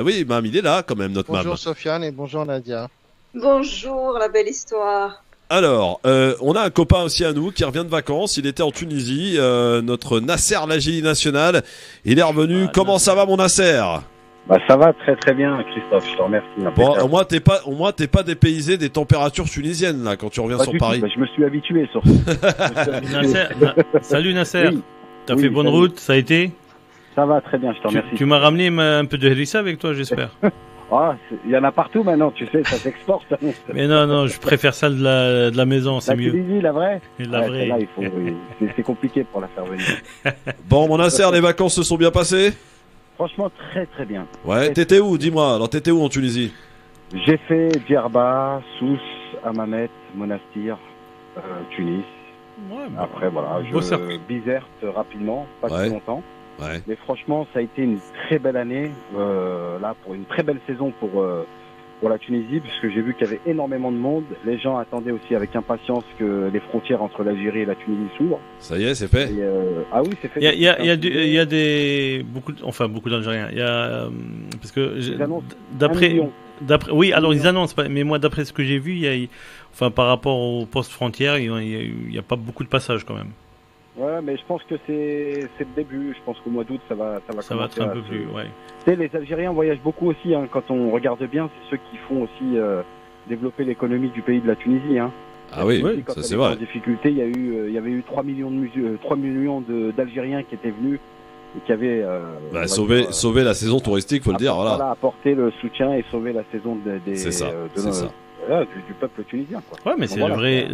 Oui, Mam, il est là quand même, notre Mam. Bonjour Sofiane et bonjour Nadia. Bonjour La Belle Histoire. Alors, on a un copain aussi à nous qui revient de vacances. Il était en Tunisie, notre Nasser Lagili national. Il est revenu. Comment ça va, mon Nasser? Ça va très très bien, Christophe. Je te remercie. Bon, au moins t'es pas dépaysé des températures tunisiennes là quand tu reviens sur Paris. Je me suis habitué sur. Salut Nasser. Oui. T'as fait bonne route, ça a été? Ça va très bien, je te remercie. Tu m'as ramené un peu de hérissa avec toi, j'espère. Il y en a partout maintenant, tu sais, ça s'exporte. Mais non, je préfère celle de la maison, c'est mieux. Tunisie, la vraie. La vraie. Là, c'est compliqué pour la faire venir. Bon, mon Nasser, les vacances se sont bien passées? Franchement, très très bien. Ouais, t'étais où? Dis-moi, alors t'étais où en Tunisie? J'ai fait Djerba, Sousse, Hammamet, Monastir, Tunis. Ouais, après, voilà, Bizerte rapidement, pas si longtemps. Ouais. Mais franchement, ça a été une très belle année, là, pour une très belle saison pour la Tunisie, puisque j'ai vu qu'il y avait énormément de monde. Les gens attendaient aussi avec impatience que les frontières entre l'Algérie et la Tunisie s'ouvrent. Ça y est, c'est fait. Ah oui, c'est fait. Il y a beaucoup d'Algériens. Il y a parce que d'après, oui, alors ils annoncent, mais moi d'après ce que j'ai vu, par rapport aux postes frontières, il y a pas beaucoup de passages quand même. Ouais, mais je pense que c'est le début. Je pense qu'au mois d'août, ça va être un peu plus, ouais. Tu sais, les Algériens voyagent beaucoup aussi, quand on regarde bien, c'est ceux qui font aussi développer l'économie du pays de la Tunisie, Ah oui, ça c'est vrai. En difficulté, il y avait eu 3 millions d'Algériens qui étaient venus et qui avaient sauver la saison touristique, faut le dire, voilà. Apporter le soutien et sauver la saison c'est ça. Du peuple tunisien, quoi. Ouais, mais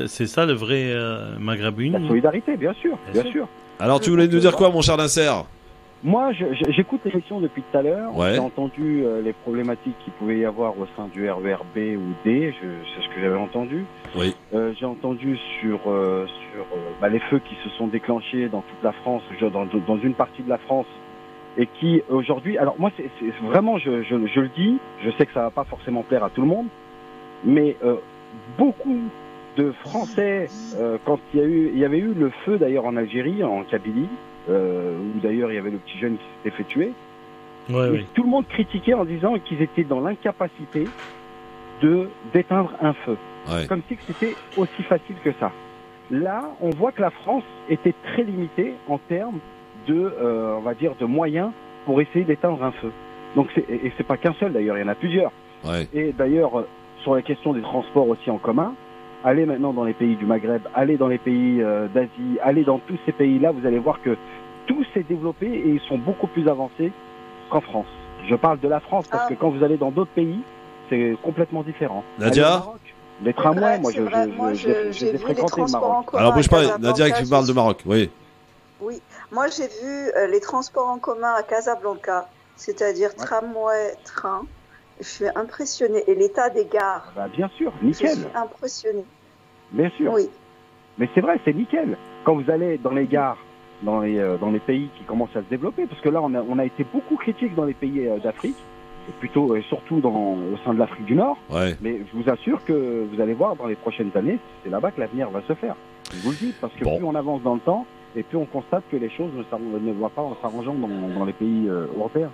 c'est ça le vrai Maghreb uni. La solidarité, bien sûr. Alors, tu voulais nous dire quoi, mon cher Nasser? Moi, j'écoute l'émission depuis tout à l'heure. Ouais. J'ai entendu les problématiques qu'il pouvait y avoir au sein du RER B ou D. C'est ce que j'avais entendu. Oui. J'ai entendu sur les feux qui se sont déclenchés dans toute la France, dans une partie de la France, et qui aujourd'hui. Alors moi, c'est vraiment, je le dis. Je sais que ça va pas forcément plaire à tout le monde. Mais beaucoup de Français, quand il y avait eu le feu d'ailleurs en Algérie, en Kabylie, où d'ailleurs il y avait le petit jeune qui s'était fait tuer, tout le monde critiquait en disant qu'ils étaient dans l'incapacité d'éteindre un feu. Ouais. Comme si c'était aussi facile que ça. Là, on voit que la France était très limitée en termes on va dire, de moyens pour essayer d'éteindre un feu. Donc c'est pas qu'un seul d'ailleurs, il y en a plusieurs. Ouais. Et d'ailleurs, sur la question des transports aussi en commun, allez maintenant dans les pays du Maghreb, allez dans les pays d'Asie, allez dans tous ces pays-là, vous allez voir que tout s'est développé et ils sont beaucoup plus avancés qu'en France. Je parle de la France parce que quand vous allez dans d'autres pays, c'est complètement différent. Nadia, les tramways, moi j'ai fréquenté le Maroc. Alors bouge pas, Nadia qui parle de Maroc, oui. Oui, moi j'ai vu les transports en commun à Casablanca, c'est-à-dire tramway, train. Je suis impressionnée. Et l'état des gares. Bien sûr, nickel. Je suis impressionnée. Bien sûr. Oui. Mais c'est vrai, c'est nickel. Quand vous allez dans les gares, dans les pays qui commencent à se développer, parce que là, on a été beaucoup critiques dans les pays d'Afrique, et surtout au sein de l'Afrique du Nord. Ouais. Mais je vous assure que vous allez voir dans les prochaines années, c'est là-bas que l'avenir va se faire. Je vous le dis, parce que plus on avance dans le temps, et plus on constate que les choses ne vont pas en s'arrangeant dans les pays européens.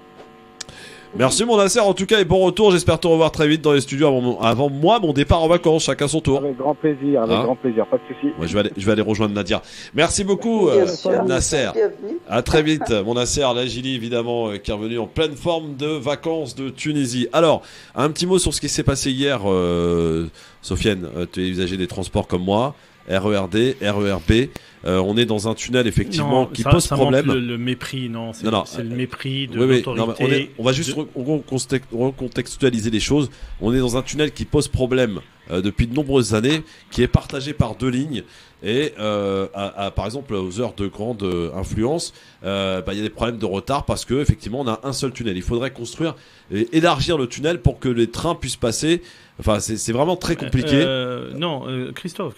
Merci mon Nasser en tout cas et bon retour. J'espère te revoir très vite dans les studios avant moi mon départ en vacances. Chacun son tour. Avec grand plaisir, pas de souci. Ouais, je vais aller rejoindre Nadia. Merci beaucoup Nasser. À très vite mon Nasser Lagili évidemment qui est revenu en pleine forme de vacances de Tunisie. Alors un petit mot sur ce qui s'est passé hier. Sofiane, tu es usager des transports comme moi. RERD, RERB. On est dans un tunnel effectivement qui pose problème. Le mépris, c'est le mépris de l'autorité. Non, on va juste recontextualiser les choses. On est dans un tunnel qui pose problème depuis de nombreuses années, qui est partagé par 2 lignes. Et par exemple aux heures de grande influence, il y a des problèmes de retard parce que effectivement on a un seul tunnel. Il faudrait construire et élargir le tunnel pour que les trains puissent passer. Enfin, c'est vraiment très compliqué. Christophe,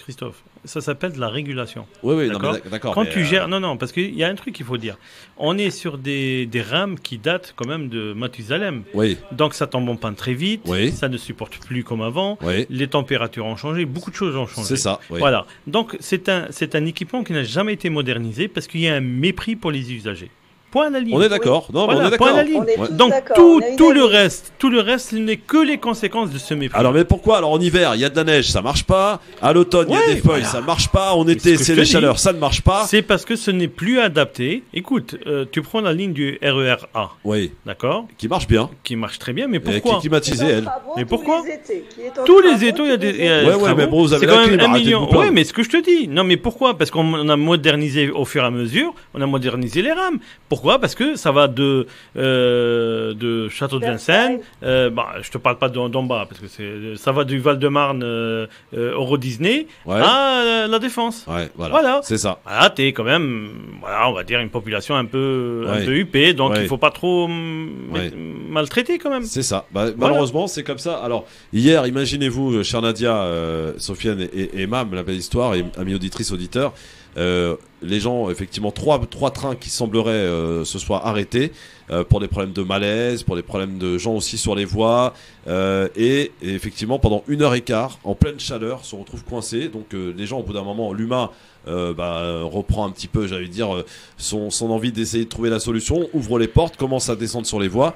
ça s'appelle de la régulation. Oui, d'accord. Quand tu gères, parce qu'il y a un truc qu'il faut dire. On est sur des rames qui datent quand même de Mathusalem. Oui. Donc ça tombe en panne très vite. Oui. Ça ne supporte plus comme avant. Oui. Les températures ont changé, beaucoup de choses ont changé. C'est ça. Oui. Voilà. Donc c'est un équipement qui n'a jamais été modernisé parce qu'il y a un mépris pour les usagers. Point à la ligne. On est d'accord. Non, on est d'accord. Point à la ligne. Donc tout le reste, ce n'est que les conséquences de ce mépris. Alors mais pourquoi? Alors en hiver, il y a de la neige, ça marche pas. À l'automne, il y a des feuilles, ça marche pas. En été, c'est les chaleurs, ça ne marche pas. C'est parce que ce n'est plus adapté. Écoute, tu prends la ligne du RER A. Oui. D'accord. Qui marche bien. Qui marche très bien, mais pourquoi? Qui est climatisée, elle. Mais pourquoi? Tous les étés, il y a des. Ouais, mais bon, vous avez c'est quand même 1 million. Ouais, mais ce que je te dis. Non, mais pourquoi? Parce qu'on a modernisé au fur et à mesure. On a modernisé les rames. Pourquoi? Parce que ça va de Château de Vincennes, je te parle pas d'en bas parce que ça va du Val-de-Marne Euro Disney à la Défense. Ouais, voilà. C'est ça. Voilà, t'es quand même, on va dire une population un peu huppée, donc il faut pas trop maltraiter quand même. C'est ça. Malheureusement, c'est comme ça. Alors hier, imaginez-vous, chère Nadia, Sofiane et Mam, la belle histoire et amis auditrices auditeurs. Les gens, effectivement, trois trains qui sembleraient se soient arrêtés pour des problèmes de malaise, pour des problèmes de gens aussi sur les voies, et effectivement pendant 1h15 en pleine chaleur se retrouvent coincés. Donc les gens, au bout d'un moment, l'humain reprend un petit peu, j'allais dire, son envie d'essayer de trouver la solution, ouvre les portes, commence à descendre sur les voies.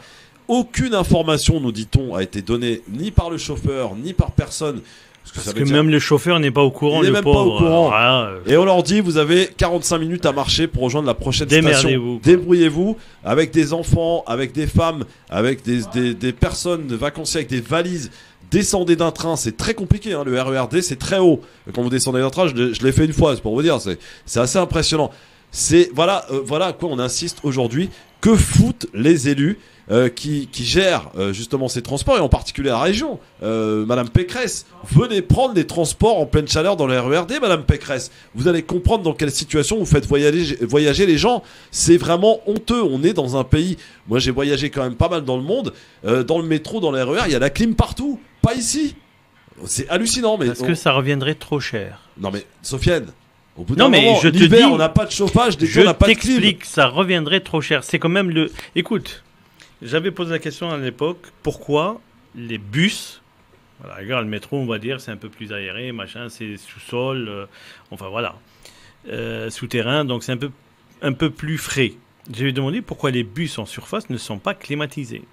Aucune information, nous dit-on, a été donnée ni par le chauffeur ni par personne. Parce que même le chauffeur n'est pas au courant, il le n'est même pauvre. Pas au courant. Et on leur dit, vous avez 45 minutes à marcher pour rejoindre la prochaine station. Débrouillez-vous avec des enfants, avec des femmes, avec des personnes de vacanciers, avec des valises. Descendez d'un train, c'est très compliqué, hein, le RERD, c'est très haut. Quand vous descendez d'un train, je l'ai fait une fois, c'est pour vous dire, c'est assez impressionnant. Voilà à quoi on insiste aujourd'hui. Que foutent les élus qui gèrent justement ces transports, et en particulier la région? Madame Pécresse, venez prendre les transports en pleine chaleur dans le RERD, Madame Pécresse. Vous allez comprendre dans quelle situation vous faites voyager les gens. C'est vraiment honteux. On est dans un pays, moi j'ai voyagé quand même pas mal dans le monde, dans le métro, dans le RER, il y a la clim partout, pas ici. C'est hallucinant. Mais est-ce que ça reviendrait trop cher? Non mais Sofiane, au bout d'un moment, l'hiver, on n'a pas de chauffage, on n'a pas de clim. Je t'explique, ça reviendrait trop cher. C'est quand même le... Écoute, j'avais posé la question à l'époque, pourquoi les bus, regarde le métro, on va dire, c'est un peu plus aéré, machin, c'est sous-sol, souterrain, donc c'est un peu plus frais. Je lui ai demandé pourquoi les bus en surface ne sont pas climatisés.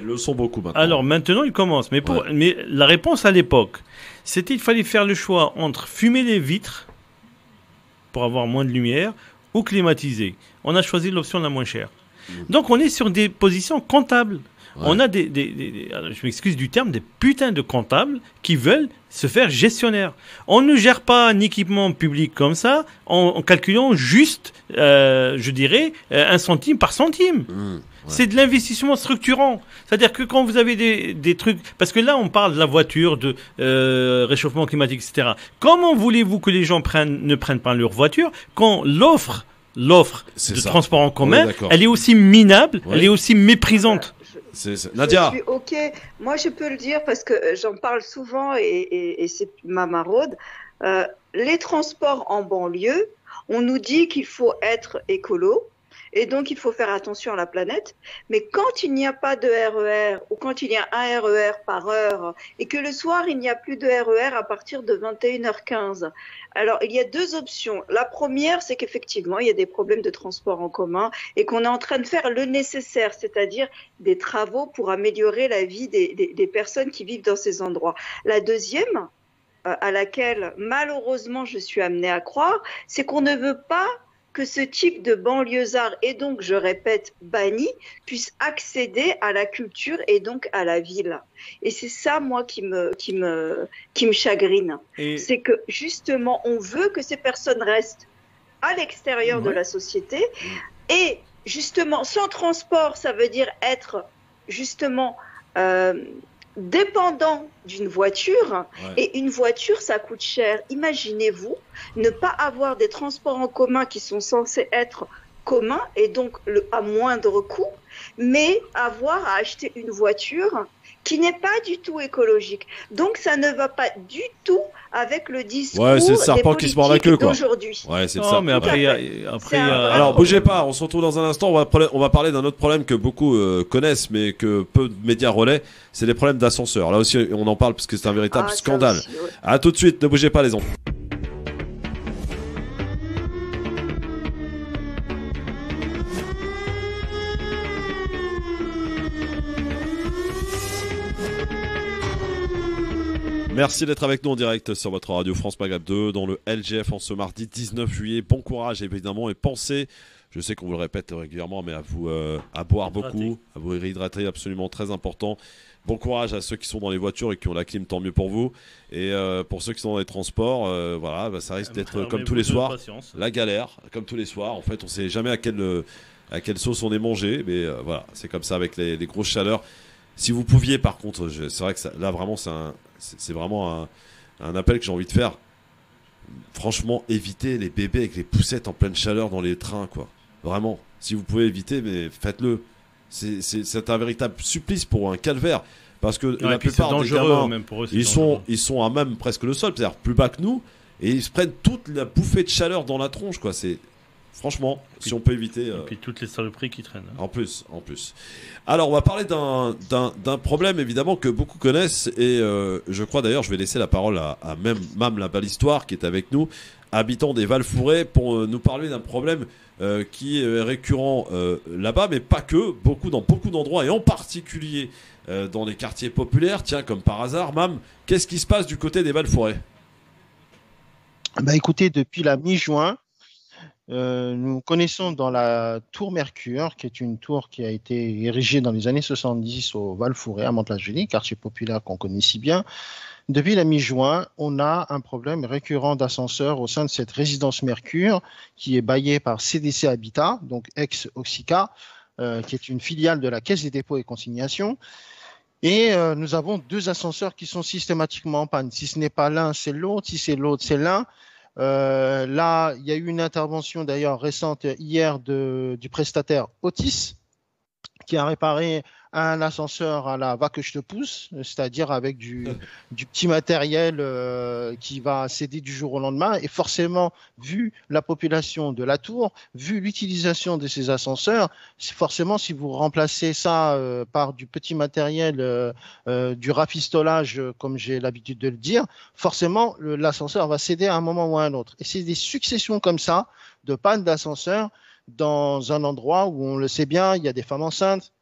Ils le sont beaucoup maintenant. Alors maintenant, ils commencent. Mais la réponse à l'époque, c'était qu'il fallait faire le choix entre fumer les vitres pour avoir moins de lumière ou climatiser. On a choisi l'option la moins chère. Donc on est sur des positions comptables. Ouais. On a je m'excuse du terme, des putains de comptables qui veulent se faire gestionnaire. On ne gère pas un équipement public comme ça en calculant juste, je dirais, 1 centime par centime. Ouais. C'est de l'investissement structurant. C'est-à-dire que quand vous avez des trucs... Parce que là, on parle de la voiture, de réchauffement climatique, etc. Comment voulez-vous que les gens ne prennent pas leur voiture quand l'offre de transport en commun, elle est aussi minable, elle est aussi méprisante. Nadia. Je suis OK. Moi, je peux le dire parce que j'en parle souvent et c'est ma maraude. Les transports en banlieue, on nous dit qu'il faut être écolo. et donc il faut faire attention à la planète. Mais quand il n'y a pas de RER ou quand il y a un RER par heure et que le soir il n'y a plus de RER à partir de 21h15, alors il y a deux options. La première, c'est qu'effectivement il y a des problèmes de transport en commun et qu'on est en train de faire le nécessaire, c'est-à-dire des travaux pour améliorer la vie des personnes qui vivent dans ces endroits. La deuxième, à laquelle malheureusement je suis amenée à croire, c'est qu'on ne veut pas que ce type de banlieusard, et donc je répète banni, puisse accéder à la culture et donc à la ville. Et c'est ça moi qui me chagrine. C'est que justement on veut que ces personnes restent à l'extérieur de la société et justement sans transport, ça veut dire être justement dépendant d'une voiture, et une voiture ça coûte cher. Imaginez-vous ne pas avoir des transports en commun qui sont censés être communs et donc à moindre coût, mais avoir à acheter une voiture qui n'est pas du tout écologique. Donc ça ne va pas du tout avec le discours c'est le serpent qui se mord la queue, quoi. d'aujourd'hui. Ouais, c'est ça. Mais après, alors, bougez pas, on se retrouve dans un instant. On va parler d'un autre problème que beaucoup connaissent, mais que peu de médias relaient. C'est les problèmes d'ascenseur. Là aussi, on en parle parce que c'est un véritable scandale. Aussi, À tout de suite, ne bougez pas, les enfants. Merci d'être avec nous en direct sur votre radio France Maghreb 2 dans le LGF en ce mardi 19 juillet. Bon courage évidemment et pensez, je sais qu'on vous le répète régulièrement, mais à boire beaucoup, à vous réhydrater, absolument très important. Bon courage à ceux qui sont dans les voitures et qui ont la clim, tant mieux pour vous. Et pour ceux qui sont dans les transports, ça risque d'être comme tous les soirs, la galère, comme tous les soirs. En fait, on ne sait jamais à quelle sauce on est mangé, mais voilà, c'est comme ça avec les grosses chaleurs. Si vous pouviez, par contre, c'est vrai que là vraiment c'est vraiment un appel que j'ai envie de faire. Franchement, évitez les bébés avec les poussettes en pleine chaleur dans les trains, quoi. Vraiment, si vous pouvez éviter, mais faites-le. C'est un véritable supplice pour un calvaire, parce que la plupart des gamins, même pour eux, ils sont à même presque le sol, c'est-à-dire plus bas que nous, et ils se prennent toute la bouffée de chaleur dans la tronche, quoi. Franchement, si on peut éviter... Et puis toutes les saloperies qui traînent. En plus. Alors, on va parler d'un problème, évidemment, que beaucoup connaissent. Et je crois, d'ailleurs, je vais laisser la parole à Mam la belle histoire, qui est avec nous, habitant des Val-Fourets, pour nous parler d'un problème qui est récurrent là-bas, mais pas que. Dans beaucoup d'endroits, et en particulier dans les quartiers populaires. Tiens, comme par hasard, Mam, qu'est-ce qui se passe du côté des Val-Fourets ? Écoutez, depuis la mi-juin, nous connaissons dans la tour Mercure, qui est une tour qui a été érigée dans les années 70 au Val-Fourets, à Mantes-la-Jolie, quartier populaire qu'on connaît si bien. Depuis la mi-juin, on a un problème récurrent d'ascenseur au sein de cette résidence Mercure, qui est baillée par CDC Habitat, donc ex-Oxica, qui est une filiale de la Caisse des dépôts et consignations. Et nous avons deux ascenseurs qui sont systématiquement en panne. Si ce n'est pas l'un, c'est l'autre. Si c'est l'autre, c'est l'un. Là, il y a eu une intervention d'ailleurs récente hier du prestataire Otis qui a réparé un ascenseur à la va que je te pousse, c'est-à-dire avec du petit matériel qui va céder du jour au lendemain. Et forcément, vu la population de la tour, vu l'utilisation de ces ascenseurs, forcément, si vous remplacez ça par du petit matériel, du rafistolage, comme j'ai l'habitude de le dire, forcément, l'ascenseur va céder à un moment ou à un autre. Et c'est des successions comme ça de pannes d'ascenseur dans un endroit où, on le sait bien, il y a des femmes enceintes,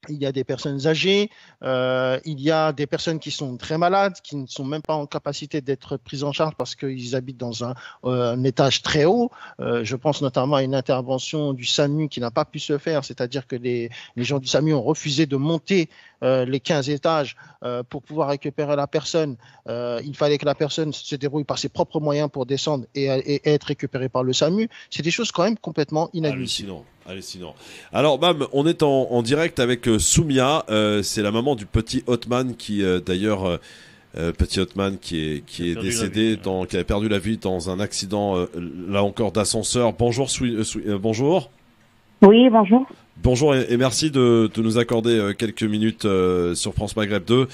il y a des personnes âgées, il y a des personnes qui sont très malades, qui ne sont même pas en capacité d'être prises en charge parce qu'ils habitent dans un étage très haut. Je pense notamment à une intervention du SAMU qui n'a pas pu se faire, c'est-à-dire que les gens du SAMU ont refusé de monter les 15 étages pour pouvoir récupérer la personne. Il fallait que la personne se débrouille par ses propres moyens pour descendre et être récupérée par le SAMU. C'est des choses quand même complètement inadmissibles. Hallucinant. Alors, Mam, on est en direct avec Soumia. C'est la maman du petit Hotman qui, d'ailleurs, petit Hotman qui est décédé, qui avait perdu la vie dans un accident, là encore, d'ascenseur. Bonjour, bonjour. Oui, bonjour. Bonjour et merci de nous accorder quelques minutes sur France Maghreb 2.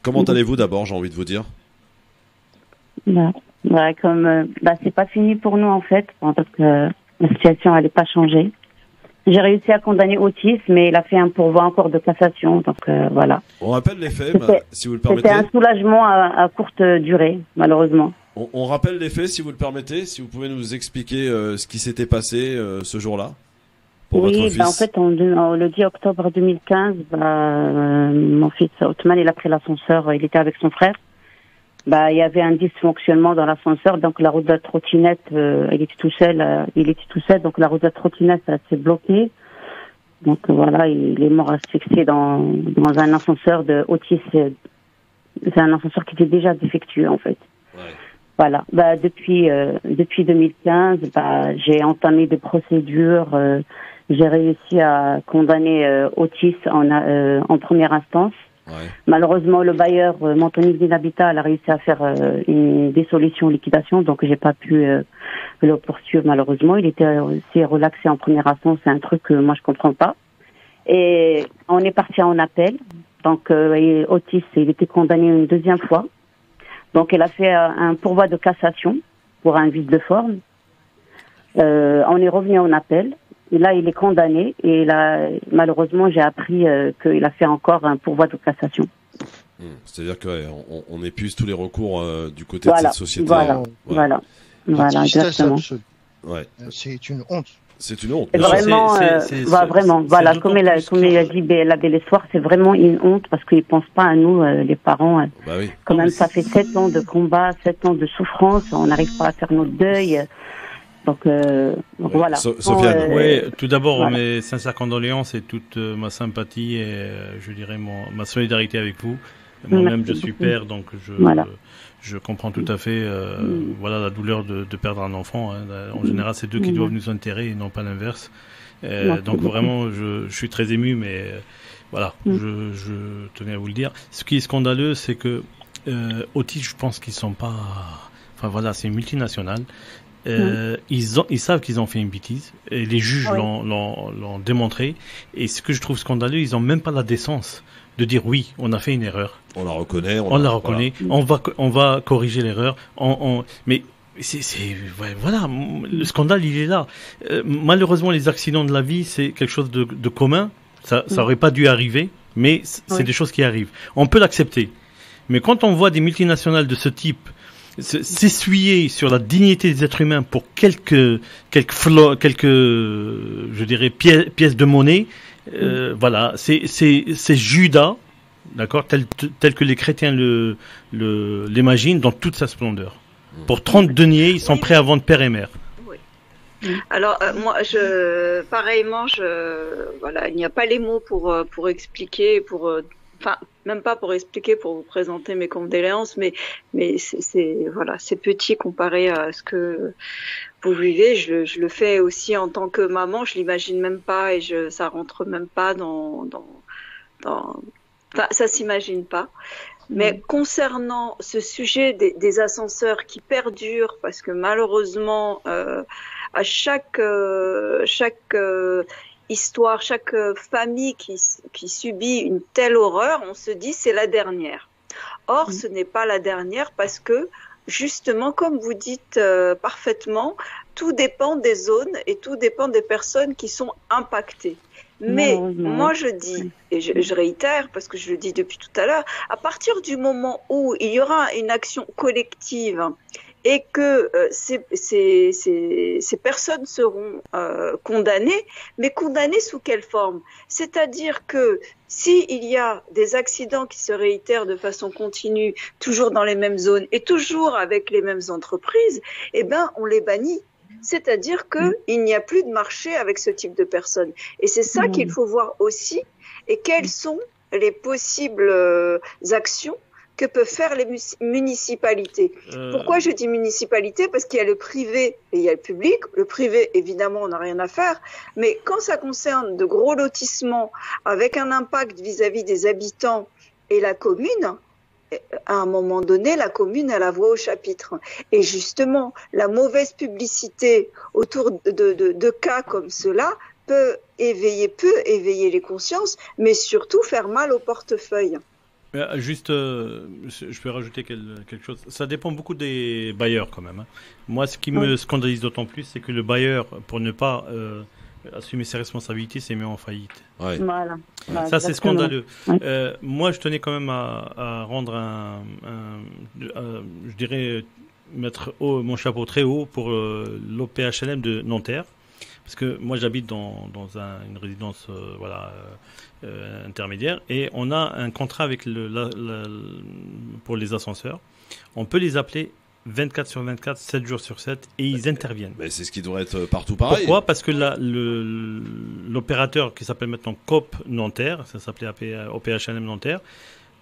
Comment allez-vous d'abord, j'ai envie de vous dire? C'est pas fini pour nous en fait, parce que la situation elle n'est pas changée. J'ai réussi à condamner Otis, mais il a fait un pourvoi encore de cassation, donc voilà. On rappelle les faits, si vous le permettez. C'était un soulagement à courte durée, malheureusement. On rappelle les faits, si vous le permettez, si vous pouvez nous expliquer ce qui s'était passé ce jour-là pour votre fils. En fait, le 10 octobre 2015, mon fils Othman, il a pris l'ascenseur, il était avec son frère. Il y avait un dysfonctionnement dans l'ascenseur, donc la roue de la trottinette, il était tout seul, donc la roue de la trottinette s'est bloquée. Donc voilà, il est mort asphyxié dans un ascenseur de Otis. C'est un ascenseur qui était déjà défectueux en fait. Ouais. Voilà. Depuis 2015, j'ai entamé des procédures. J'ai réussi à condamner Otis en première instance. Ouais. Malheureusement, le bailleur, Montoni d'Habitat, a réussi à faire une dissolution liquidation, donc j'ai pas pu le poursuivre malheureusement. Il était aussi relaxé en première instance, c'est un truc que moi je comprends pas. Et on est parti en appel. Donc Otis, il était condamné une deuxième fois. Donc il a fait un pourvoi de cassation pour un vice de forme. On est revenu en appel. Et là, il est condamné. Et là, malheureusement, j'ai appris qu'il a fait encore un pourvoi de cassation. C'est-à-dire qu'on épuise tous les recours du côté de cette société. Voilà, exactement. Ouais. C'est une honte. C'est une honte. Vraiment, vraiment. Voilà, comme il a dit la belle histoire, c'est vraiment une honte parce qu'ils pensent pas à nous, les parents. Oui. Quand même, ça fait 7 ans de combat, 7 ans de souffrance. On n'arrive pas à faire notre deuil. Donc voilà. Sofiane. Oui, tout d'abord, mes sincères condoléances et toute ma sympathie et je dirais ma solidarité avec vous. Moi-même, je suis père, donc je comprends tout à fait la douleur de perdre un enfant. En général, c'est deux qui doivent nous enterrer et non pas l'inverse. Donc vraiment, je suis très ému, mais voilà, je tenais à vous le dire. Ce qui est scandaleux, c'est que Otis, je pense qu'ils sont pas... Enfin voilà, c'est une multinationale. Ils savent qu'ils ont fait une bêtise et les juges l'ont démontré, et ce que je trouve scandaleux, ils ont même pas la décence de dire oui, on a fait une erreur, on la reconnaît, on va corriger l'erreur, mais voilà, le scandale il est là. Malheureusement, les accidents de la vie, c'est quelque chose de commun, ça aurait pas dû arriver, mais c'est des choses qui arrivent, on peut l'accepter. Mais quand on voit des multinationales de ce type s'essuyer sur la dignité des êtres humains pour quelques je dirais pièces de monnaie, voilà, c'est Judas, d'accord, tel que les chrétiens l'imaginent dans toute sa splendeur. Pour 30 deniers, ils sont prêts à vendre père et mère. Alors moi, pareillement, il n'y a pas les mots pour expliquer, même pas pour expliquer, pour vous présenter mes condoléances, mais c'est petit comparé à ce que vous vivez. Je le fais aussi en tant que maman, je l'imagine même pas et ça rentre même pas ça s'imagine pas. Mais concernant ce sujet des ascenseurs qui perdurent, parce que malheureusement, à chaque histoire, chaque famille qui subit une telle horreur, on se dit c'est la dernière. Or, ce n'est pas la dernière parce que, justement, comme vous dites parfaitement, tout dépend des zones et tout dépend des personnes qui sont impactées. Mais moi, je dis, et je réitère parce que je le dis depuis tout à l'heure, à partir du moment où il y aura une action collective et que ces personnes seront condamnées, mais condamnées sous quelle forme? C'est-à-dire que s'il y a des accidents qui se réitèrent de façon continue, toujours dans les mêmes zones et toujours avec les mêmes entreprises, eh ben on les bannit. C'est-à-dire qu'il n'y a plus de marché avec ce type de personnes. Et c'est ça qu'il faut voir aussi. Et quelles sont les possibles actions que peuvent faire les municipalités. Pourquoi je dis municipalité? Parce qu'il y a le privé et il y a le public. Le privé, évidemment, on n'a rien à faire. Mais quand ça concerne de gros lotissements avec un impact vis-à-vis des habitants et la commune, à un moment donné, la commune a la voix au chapitre. Et justement, la mauvaise publicité autour de cas comme cela peut éveiller les consciences, mais surtout faire mal au portefeuille. Juste, je peux rajouter quelque chose. Ça dépend beaucoup des bailleurs quand même. Moi, ce qui me scandalise d'autant plus, c'est que le bailleur, pour ne pas assumer ses responsabilités, c'est mis en faillite. Voilà. Ça, c'est Exactement. scandaleux. Ouais. Moi, je tenais quand même à rendre je dirais, mettre mon chapeau très haut pour l'OPHLM de Nanterre. Parce que moi, j'habite dans une résidence intermédiaire et on a un contrat avec pour les ascenseurs. On peut les appeler 24 sur 24, 7 jours sur 7 et ils interviennent. Mais c'est ce qui devrait être partout pareil. Pourquoi ? Parce que l'opérateur qui s'appelle maintenant COP Nanterre, ça s'appelait OPHLM Nanterre,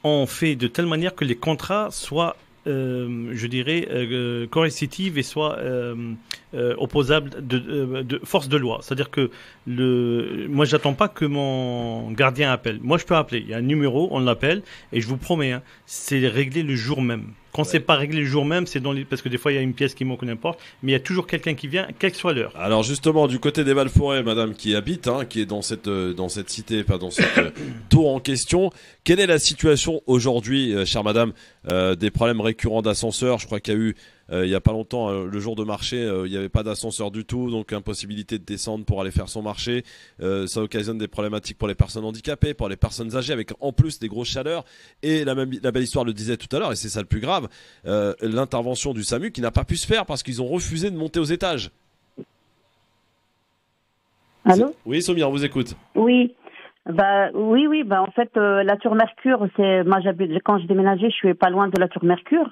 on fait de telle manière que les contrats soient je dirais, coercitive et soit opposable de force de loi. C'est-à-dire que moi, j'attends pas que mon gardien appelle. Moi, je peux appeler. Il y a un numéro, on l'appelle, et je vous promets, c'est réglé le jour même. Quand c'est pas réglé le jour même, c'est parce que des fois, il y a une pièce qui manque ou n'importe, mais il y a toujours quelqu'un qui vient, quelle que soit l'heure. Alors justement, du côté des Val-Forêts, madame qui habite, qui est dans cette cité, pas dans cette tour en question, quelle est la situation aujourd'hui, chère madame, des problèmes récurrents d'ascenseurs? Je crois qu'il y a eu, il y a pas longtemps, le jour de marché, il n'y avait pas d'ascenseur du tout, donc impossibilité de descendre pour aller faire son marché. Ça occasionne des problématiques pour les personnes handicapées, pour les personnes âgées, avec en plus des grosses chaleurs. Et la belle histoire le disait tout à l'heure, et c'est ça le plus grave, l'intervention du SAMU qui n'a pas pu se faire parce qu'ils ont refusé de monter aux étages. Allô ? Oui, Somia, on vous écoute. Oui. Oui. En fait, la Tour Mercure, quand je déménageais, je suis pas loin de la Tour Mercure.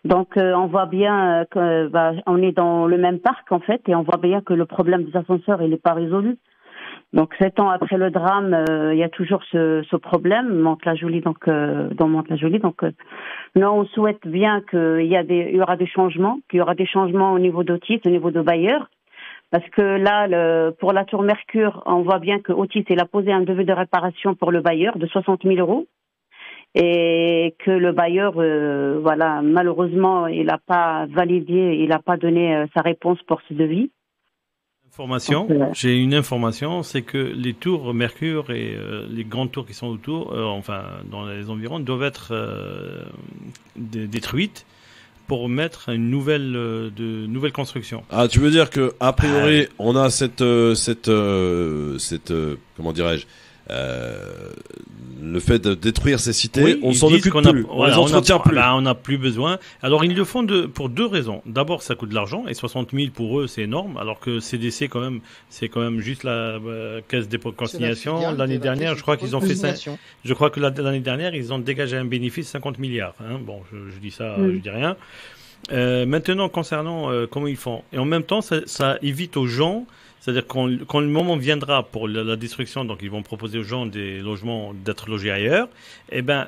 Donc, on voit bien que on est dans le même parc en fait, et on voit bien que le problème des ascenseurs, il n'est pas résolu. Donc, 7 ans après le drame, il y a toujours ce problème, Mantes-la-Jolie, dans Mantes-la-Jolie. Donc, nous, on souhaite bien qu'il y aura des changements, au niveau d'Otis, au niveau de Bayer. Parce que là, pour la Tour Mercure, on voit bien que Otis, il a posé un devis de réparation pour le bailleur de 60 000 €. Et que le bailleur, malheureusement, il n'a pas validé, il n'a pas donné sa réponse pour ce devis. J'ai une information, c'est que les tours Mercure et les grandes tours qui sont autour, dans les environs, doivent être détruites pour mettre une nouvelle construction. Ah, tu veux dire que a priori, on a cette comment dirais-je, le fait de détruire ces cités, oui, on s'en occupe plus, on les entretient plus. On n'a plus besoin. Alors ils le font pour deux raisons. D'abord, ça coûte de l'argent et 60 000 pour eux, c'est énorme. Alors que CDC c'est quand même juste la caisse dépôt de consignation. L'année dernière, je crois qu'ils ont fait ça. Je crois que l'année dernière, ils ont dégagé un bénéfice de 50 milliards. Bon, je dis ça, je dis rien. Maintenant, concernant comment ils font, et en même temps, ça évite aux gens. C'est-à-dire quand le moment viendra pour la destruction, donc ils vont proposer aux gens des logements d'être logés ailleurs,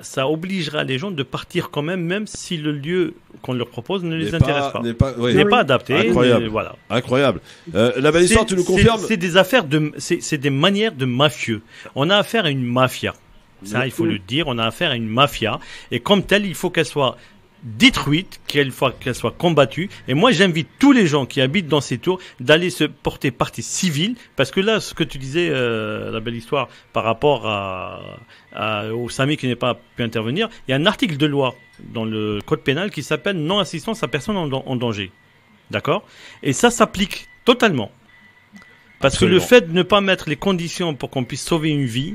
ça obligera les gens de partir quand même si le lieu qu'on leur propose ne les intéresse pas. N'est pas adapté. Incroyable. Voilà. Incroyable. La belle histoire, tu nous confirmes? C'est des affaires c'est des manières de mafieux. On a affaire à une mafia. Ça, il faut le dire. On a affaire à une mafia. Et comme telle, il faut qu'elle soit détruite, qu'elle soit combattue. Et moi, j'invite tous les gens qui habitent dans ces tours d'aller se porter partie civile, parce que là, ce que tu disais, la belle histoire, par rapport au SAMU qui n'est pas pu intervenir, il y a un article de loi dans le code pénal qui s'appelle non-assistance à personne en danger. D'accord ? Et ça s'applique totalement. Parce Absolument. Que le fait de ne pas mettre les conditions pour qu'on puisse sauver une vie,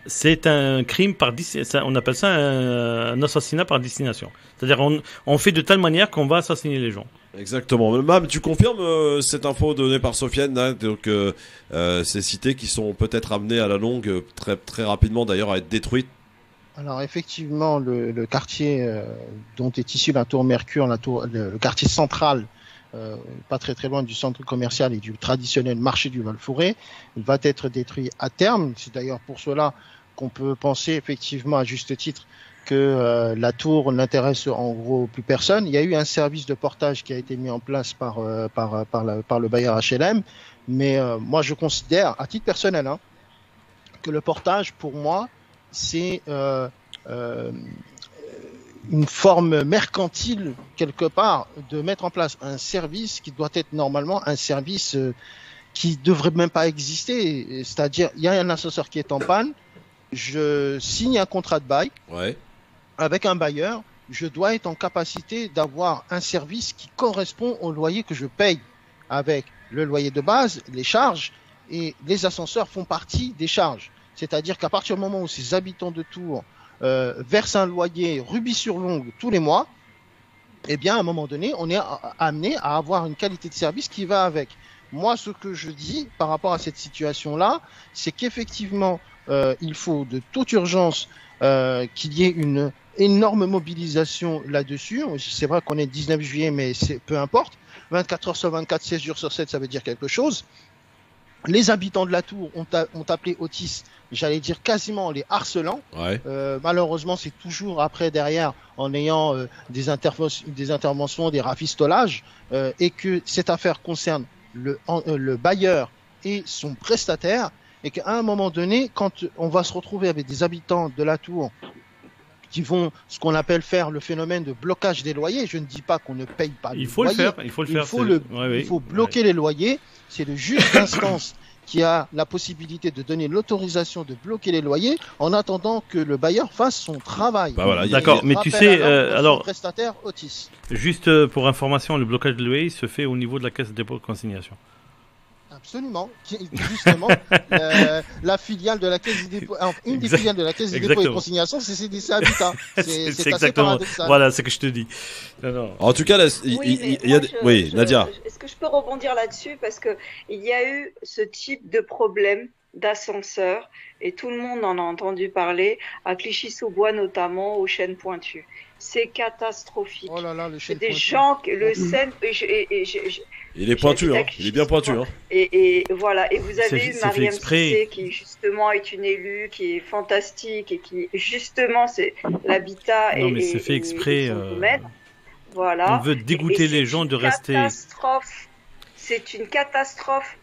c'est un crime on appelle ça un assassinat par destination. C'est-à-dire on fait de telle manière qu'on va assassiner les gens. Exactement. Mam, tu confirmes cette info donnée par Sofiane, donc ces cités qui sont peut-être amenées à la longue très très rapidement d'ailleurs à être détruites. Alors effectivement, le quartier dont est issue la Tour Mercure, le quartier central, pas très très loin du centre commercial et du traditionnel marché du Val-Forêt, va être détruit à terme. C'est d'ailleurs pour cela qu'on peut penser effectivement à juste titre que la tour n'intéresse en gros plus personne. Il y a eu un service de portage qui a été mis en place par le bailleur HLM, mais moi je considère à titre personnel que le portage pour moi c'est une forme mercantile quelque part de mettre en place un service qui doit être normalement un service qui devrait même pas exister. C'est-à-dire, il y a un ascenseur qui est en panne, je signe un contrat de bail avec un bailleur, je dois être en capacité d'avoir un service qui correspond au loyer que je paye avec le loyer de base, les charges Et les ascenseurs font partie des charges. C'est-à-dire qu'à partir du moment où ces habitants de Tours versent un loyer rubis-sur-l'ongle tous les mois, eh bien, à un moment donné, on est amené à avoir une qualité de service qui va avec. Moi, ce que je dis par rapport à cette situation-là, c'est qu'effectivement, il faut de toute urgence qu'il y ait une énorme mobilisation là-dessus. C'est vrai qu'on est le 19 juillet, mais peu importe. 24 heures sur 24, 16 jours sur 7, ça veut dire quelque chose. Les habitants de la Tour ont appelé Otis, j'allais dire quasiment les harcelants. Ouais. Malheureusement, c'est toujours après derrière en ayant des interventions, des rafistolages, et que cette affaire concerne le bailleur et son prestataire, et qu'à un moment donné, quand on va se retrouver avec des habitants de la Tour qui vont ce qu'on appelle faire le phénomène de blocage des loyers, je ne dis pas qu'on ne paye pas il faut le faire. Il faut bloquer les loyers. C'est le juge d'instance qui a la possibilité de donner l'autorisation de bloquer les loyers en attendant que le bailleur fasse son travail. Bah voilà, d'accord, mais tu sais, alors, prestataire Otis. Juste pour information, le blocage de loyer se fait au niveau de la caisse de dépôt et consignation. Absolument, justement, la filiale de la caisse des dépôts, une des filiales de la caisse des dépôts et consignation, c'est CDC Habitat. C'est exactement, voilà, c'est ce que je te dis. Non. En tout cas, il y a oui, Nadia. Est-ce que je peux rebondir là-dessus parce que il y a eu ce type de problème d'ascenseur et tout le monde en a entendu parler à Clichy-sous-Bois notamment aux Chênes Pointus. C'est catastrophique. Oh là là, le Chêne des Pointu. gens le Seine il est pointu, hein. Il est bien pointu, hein. Et voilà. Et vous avez eu C'est Mariam fait exprès. Cissé qui justement est une élue qui est fantastique et qui justement c'est l'habitat Non, mais c'est fait exprès. Voilà. On veut dégoûter les gens de rester. C'est une catastrophe.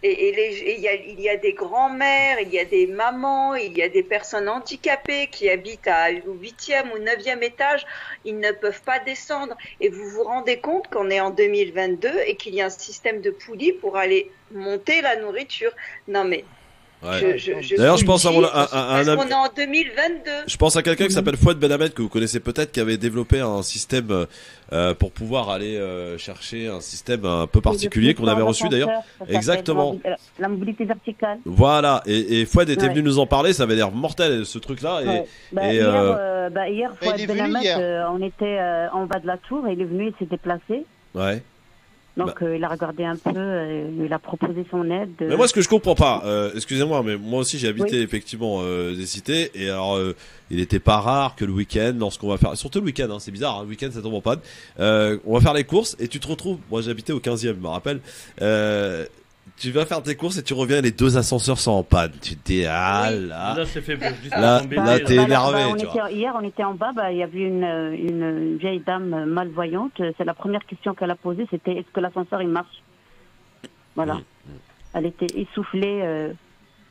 Et il y a des grands-mères, il y a des mamans, il y a des personnes handicapées qui habitent au 8e ou 9e étage. Ils ne peuvent pas descendre. Et vous vous rendez compte qu'on est en 2022 et qu'il y a un système de poulies pour aller monter la nourriture. Non mais... Ouais. D'ailleurs, je pense à un parce qu'on est en 2022. Je pense à quelqu'un qui s'appelle Fouad Benhamed, que vous connaissez peut-être, qui avait développé un système pour pouvoir aller chercher un système un peu particulier qu'on avait reçu d'ailleurs. Exactement. La mobilité verticale. Voilà. Et Fouad était venu nous en parler. Ça avait l'air mortel ce truc-là. Hier, Fouad Benhamed, on était en bas de la tour et il est venu, il s'est déplacé. Ouais. Donc il a regardé un peu, il a proposé son aide. Mais moi ce que je comprends pas, excusez-moi, mais moi aussi j'ai habité effectivement des cités, et alors il était pas rare que le week-end, lorsqu'on va faire, surtout le week-end, hein, c'est bizarre, hein, le week-end ça tombe en panne, on va faire les courses et tu te retrouves, moi j'habitais au 15e, je me rappelle, tu vas faire tes courses et tu reviens, les deux ascenseurs sont en panne. Tu te dis, ah là, là, c'est fait juste là t'es énervé. Hier, on était en bas, il y avait une vieille dame malvoyante. C'est la première question qu'elle a posée, c'était est-ce que l'ascenseur il marche? Voilà. Elle était essoufflée.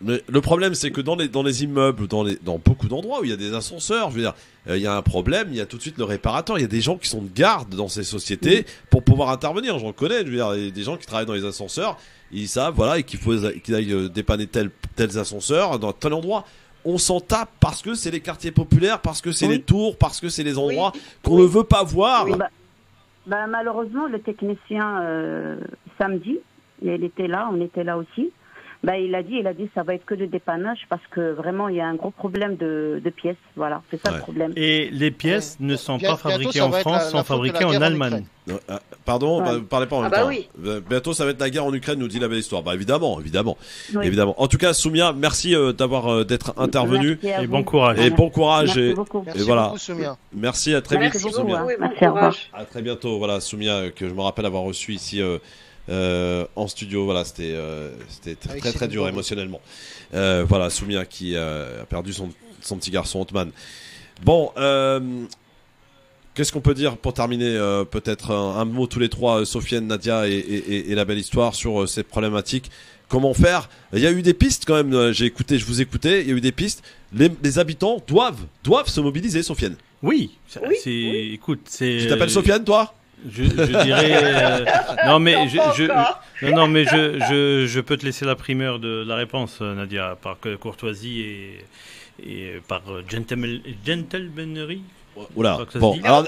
Mais le problème, c'est que dans les immeubles, dans beaucoup d'endroits où il y a des ascenseurs, je veux dire, il y a un problème, il y a tout de suite le réparateur. Il y a des gens qui sont de garde dans ces sociétés pour pouvoir intervenir. J'en connais, je veux dire, il y a des gens qui travaillent dans les ascenseurs, ils savent, voilà, et qu'ils aillent dépanner tels ascenseurs dans tel endroit. On s'en tape parce que c'est les quartiers populaires, parce que c'est les tours, parce que c'est les endroits qu'on ne veut pas voir. Oui, malheureusement, le technicien samedi, il était là, on était là aussi. Il a dit ça va être que de dépannage parce que vraiment il y a un gros problème de pièces, voilà, c'est ça le problème. Et les pièces ne sont pas fabriquées en France, sont fabriquées en Allemagne. Pardon, parlez pas en même bah temps. Oui. Bientôt ça va être la guerre en Ukraine, nous dit la belle histoire. Bah évidemment. En tout cas, Soumia, merci d'être intervenu. Et bon courage. Et bon courage. Merci beaucoup. Et voilà. Beaucoup, Soumia. Merci, à très vite, Soumia. Merci, au revoir. À très bientôt. Voilà, Soumia, que je me rappelle avoir reçu ici. En studio, voilà, c'était très dur émotionnellement. Voilà, Soumia qui a perdu son petit garçon Othman. Bon, qu'est-ce qu'on peut dire pour terminer? Peut-être un mot tous les trois, Sofiane, Nadia et la belle histoire sur cette problématique. Comment faire? Il y a eu des pistes quand même. Je vous écoutais. Il y a eu des pistes. Les habitants doivent se mobiliser, Sofiane. Oui. Écoute, c'est. Tu t'appelles Sofiane, toi? Je dirais non mais je peux te laisser la primeur de la réponse, Nadia, par courtoisie et par gentlemannerie. Oula. Bon, alors...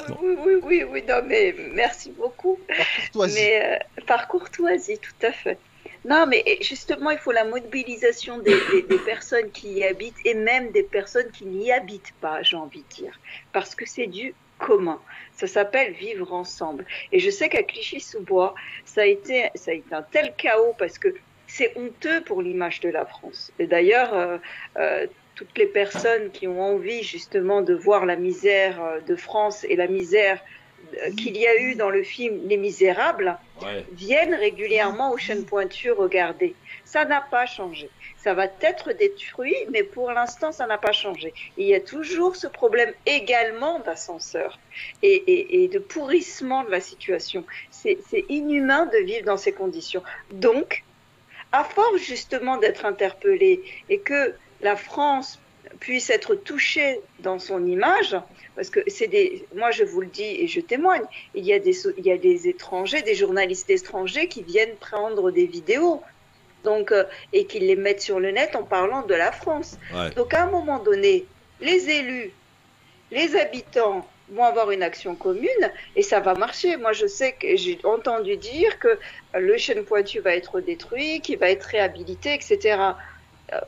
Oui, non mais merci beaucoup. Par courtoisie. Mais par courtoisie, tout à fait. Non, mais justement, il faut la mobilisation des personnes qui y habitent et même des personnes qui n'y habitent pas, j'ai envie de dire. Parce que c'est du commun. Ça s'appelle vivre ensemble. Et je sais qu'à Clichy-sous-Bois, ça a été un tel chaos parce que c'est honteux pour l'image de la France. Et d'ailleurs, toutes les personnes qui ont envie justement de voir la misère de France et la misère qu'il y a eu dans le film Les Misérables, viennent régulièrement aux chaînes pointues regarder. Ça n'a pas changé. Ça va être détruit, mais pour l'instant, ça n'a pas changé. Et il y a toujours ce problème également d'ascenseur et de pourrissement de la situation. C'est inhumain de vivre dans ces conditions. Donc, à force justement d'être interpellée et que la France puisse être touchée dans son image, parce que moi je vous le dis et je témoigne, il y a des étrangers, des journalistes étrangers qui viennent prendre des vidéos, donc et qui les mettent sur le net en parlant de la France. Ouais. Donc à un moment donné, les élus, les habitants vont avoir une action commune et ça va marcher. Moi je sais que j'ai entendu dire que le chêne pointu va être détruit, qu'il va être réhabilité, etc.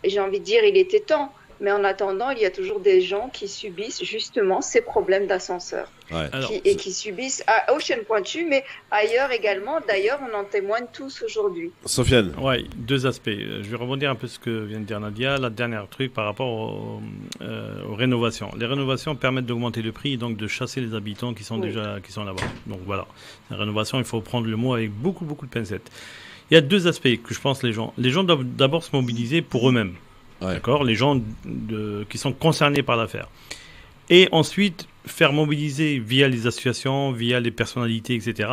J'ai envie de dire il était temps. Mais en attendant, il y a toujours des gens qui subissent justement ces problèmes d'ascenseur. Ouais. Qui subissent au chêne pointu, mais ailleurs également. D'ailleurs, on en témoigne tous aujourd'hui. Sofiane. Oui, deux aspects. Je vais rebondir un peu sur ce que vient de dire Nadia. La dernière truc par rapport aux rénovations. Les rénovations permettent d'augmenter le prix et donc de chasser les habitants qui sont là-bas. Donc voilà. La rénovation, il faut prendre le mot avec beaucoup de pincettes. Il y a deux aspects que je pense les gens doivent d'abord se mobiliser pour eux-mêmes. Ouais. D'accord, les gens qui sont concernés par l'affaire. Et ensuite, faire mobiliser via les associations, via les personnalités, etc.,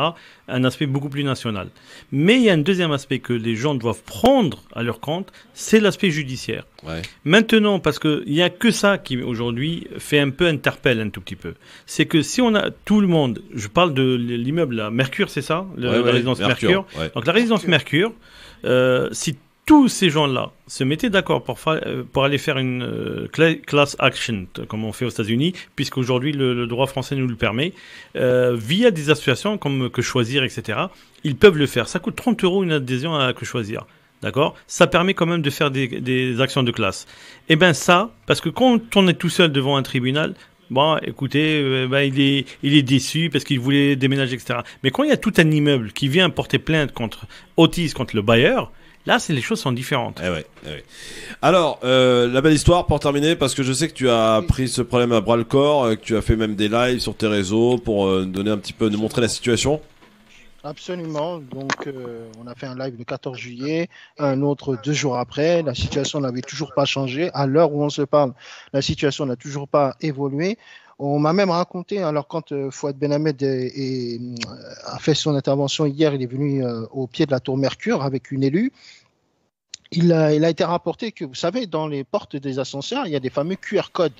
un aspect beaucoup plus national. Mais il y a un deuxième aspect que les gens doivent prendre à leur compte, c'est l'aspect judiciaire. Ouais. Maintenant, parce qu'il n'y a que ça qui, aujourd'hui, fait un peu interpelle un tout petit peu. C'est que si on a tout le monde, je parle de l'immeuble là, Mercure, c'est ça la résidence Mercure. Ouais. Donc la résidence Mercure, si tous ces gens-là se mettaient d'accord pour aller faire une class action, comme on fait aux États-Unis, puisqu'aujourd'hui le droit français nous le permet, via des associations comme Que Choisir, etc., ils peuvent le faire. Ça coûte 30 € une adhésion à Que Choisir. D'accord ? Ça permet quand même de faire des actions de classe. Eh bien ça, parce que quand on est tout seul devant un tribunal, bon, écoutez, il est déçu parce qu'il voulait déménager, etc. Mais quand il y a tout un immeuble qui vient porter plainte contre Otis, contre le bailleur, là, les choses sont différentes. Eh ouais. Alors, la belle histoire pour terminer, parce que je sais que tu as pris ce problème à bras le corps, que tu as fait même des lives sur tes réseaux pour donner un petit peu, nous montrer la situation. Absolument. Donc, on a fait un live le 14 juillet, un autre 2 jours après. La situation n'avait toujours pas changé. À l'heure où on se parle, la situation n'a toujours pas évolué. On m'a même raconté, alors quand Fouad Benhamed a fait son intervention hier, il est venu au pied de la tour Mercure avec une élue. Il a été rapporté que, vous savez, dans les portes des ascenseurs, il y a des fameux QR codes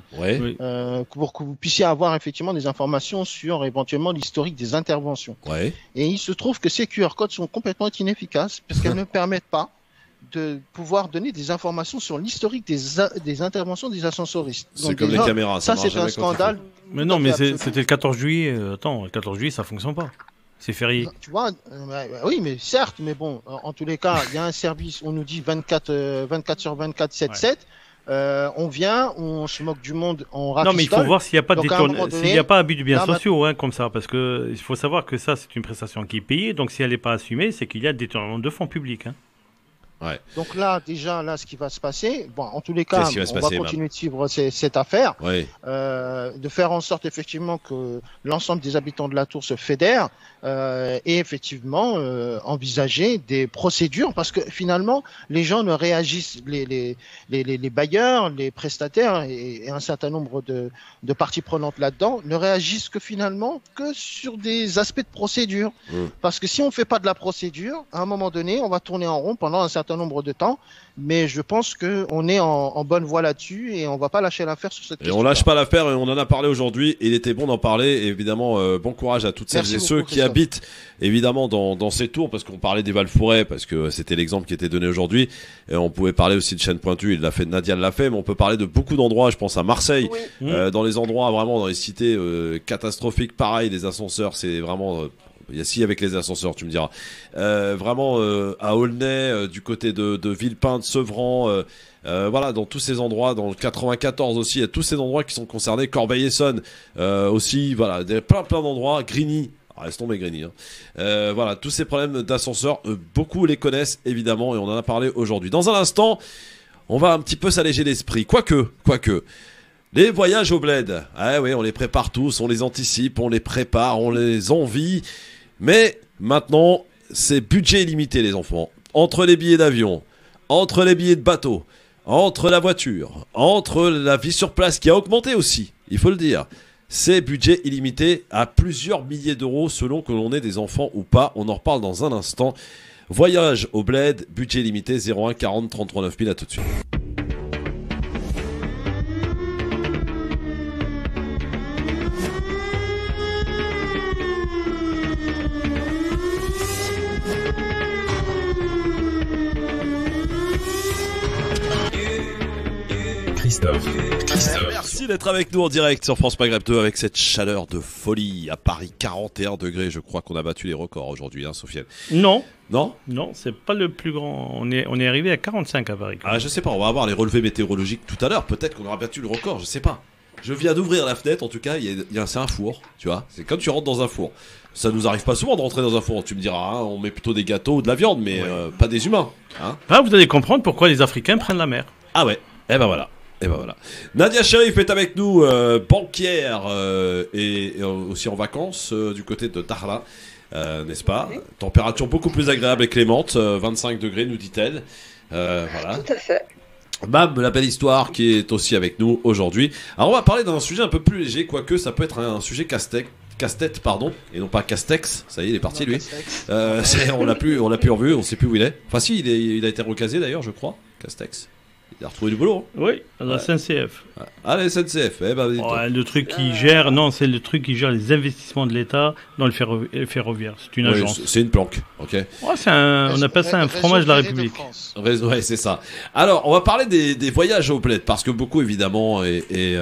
pour que vous puissiez avoir effectivement des informations sur éventuellement l'historique des interventions. Ouais. Et il se trouve que ces QR codes sont complètement inefficaces parce qu'elles ne permettent pas de pouvoir donner des informations sur l'historique des interventions des ascensoristes. C'est donc, comme les caméras, ça c'est un scandale. Mais non, mais c'était le 14 juillet. Attends, le 14 juillet, ça fonctionne pas. C'est férié. Tu vois, oui, mais certes, mais bon, en tous les cas, il y a un service, on nous dit 24 sur 24, 7-7. On vient, on se moque du monde, on rafistole. Non, mais il faut voir s'il n'y a pas abus de biens sociaux, comme ça, parce que il faut savoir que ça, c'est une prestation qui est payée, donc si elle n'est pas assumée, c'est qu'il y a détournement de fonds publics. Ouais. Donc là, ce qui va se passer, bon, en tous les cas, on va continuer de suivre cette affaire, de faire en sorte effectivement que l'ensemble des habitants de la tour se fédèrent et effectivement envisager des procédures, parce que finalement, les gens ne réagissent, les bailleurs, les prestataires et un certain nombre de parties prenantes là-dedans ne réagissent que finalement que sur des aspects de procédure, parce que si on fait pas de la procédure, à un moment donné, on va tourner en rond pendant un certain nombre de temps, mais je pense qu'on est en bonne voie là-dessus et on va pas lâcher l'affaire sur cette question. Et on lâche pas l'affaire et on en a parlé aujourd'hui et il était bon d'en parler. Et évidemment, bon courage à toutes celles et ceux qui habitent évidemment dans ces tours, parce qu'on parlait des Val-Fourets, parce que c'était l'exemple qui était donné aujourd'hui. Et on pouvait parler aussi de chêne pointu, Nadia l'a fait, mais on peut parler de beaucoup d'endroits, je pense à Marseille, dans les endroits vraiment, dans les cités catastrophiques, pareil, les ascenseurs, c'est vraiment Si, avec les ascenseurs, tu me diras. Vraiment, à Aulnay, du côté de Villepinte, de Sevran, voilà, dans tous ces endroits, dans le 94 aussi, il y a tous ces endroits qui sont concernés. Corbeil-Essonnes aussi, voilà, plein d'endroits. Grigny. Reste tomber Grigny. Voilà, tous ces problèmes d'ascenseurs, beaucoup les connaissent évidemment et on en a parlé aujourd'hui. Dans un instant, on va un petit peu s'alléger l'esprit. Quoique. Les voyages au bled, oui, on les prépare tous, on les anticipe, on les prépare, on les envie. Mais maintenant, c'est budget illimité, les enfants. Entre les billets d'avion, entre les billets de bateau, entre la voiture, entre la vie sur place qui a augmenté aussi, il faut le dire. C'est budget illimité à plusieurs milliers d'euros selon que l'on ait des enfants ou pas. On en reparle dans un instant. Voyage au bled, budget illimité 01 40 33 9000. À tout de suite. Merci d'être avec nous en direct sur France Maghreb 2 avec cette chaleur de folie à Paris, 41 degrés. Je crois qu'on a battu les records aujourd'hui, hein, Sofiane. Non, c'est pas le plus grand. On est arrivé à 45 à Paris. Je sais pas, on va avoir les relevés météorologiques tout à l'heure. Peut-être qu'on aura battu le record, je sais pas. Je viens d'ouvrir la fenêtre, en tout cas, c'est un four, tu vois. C'est comme tu rentres dans un four. Ça nous arrive pas souvent de rentrer dans un four. Tu me diras, hein, on met plutôt des gâteaux ou de la viande, mais pas des humains. Hein. Vous allez comprendre pourquoi les Africains prennent la mer. Ah ouais, et ben voilà. Nadia Cherif est avec nous, banquière et aussi en vacances du côté de Dakhla, n'est-ce pas? Oui. Température beaucoup plus agréable et clémente, 25 degrés nous dit-elle. Voilà. Tout à fait. Bam, la belle histoire qui est aussi avec nous aujourd'hui. Alors on va parler d'un sujet un peu plus léger, quoique ça peut être un sujet casse-tête, et non pas Castex. Ça y est, il est parti lui. On l'a plus revu, on sait plus où il est. Enfin si, il a été recasé d'ailleurs, je crois. Castex. Il a retrouvé du boulot. Hein. Oui, à la SNCF. Ah, la SNCF. Le truc qui gère, c'est le truc qui gère les investissements de l'État dans le ferroviaire. C'est une agence. C'est une planque, ok. On appelle ça un fromage de la République. Ouais, c'est ça. Alors, on va parler des voyages au bled, parce que beaucoup, évidemment, et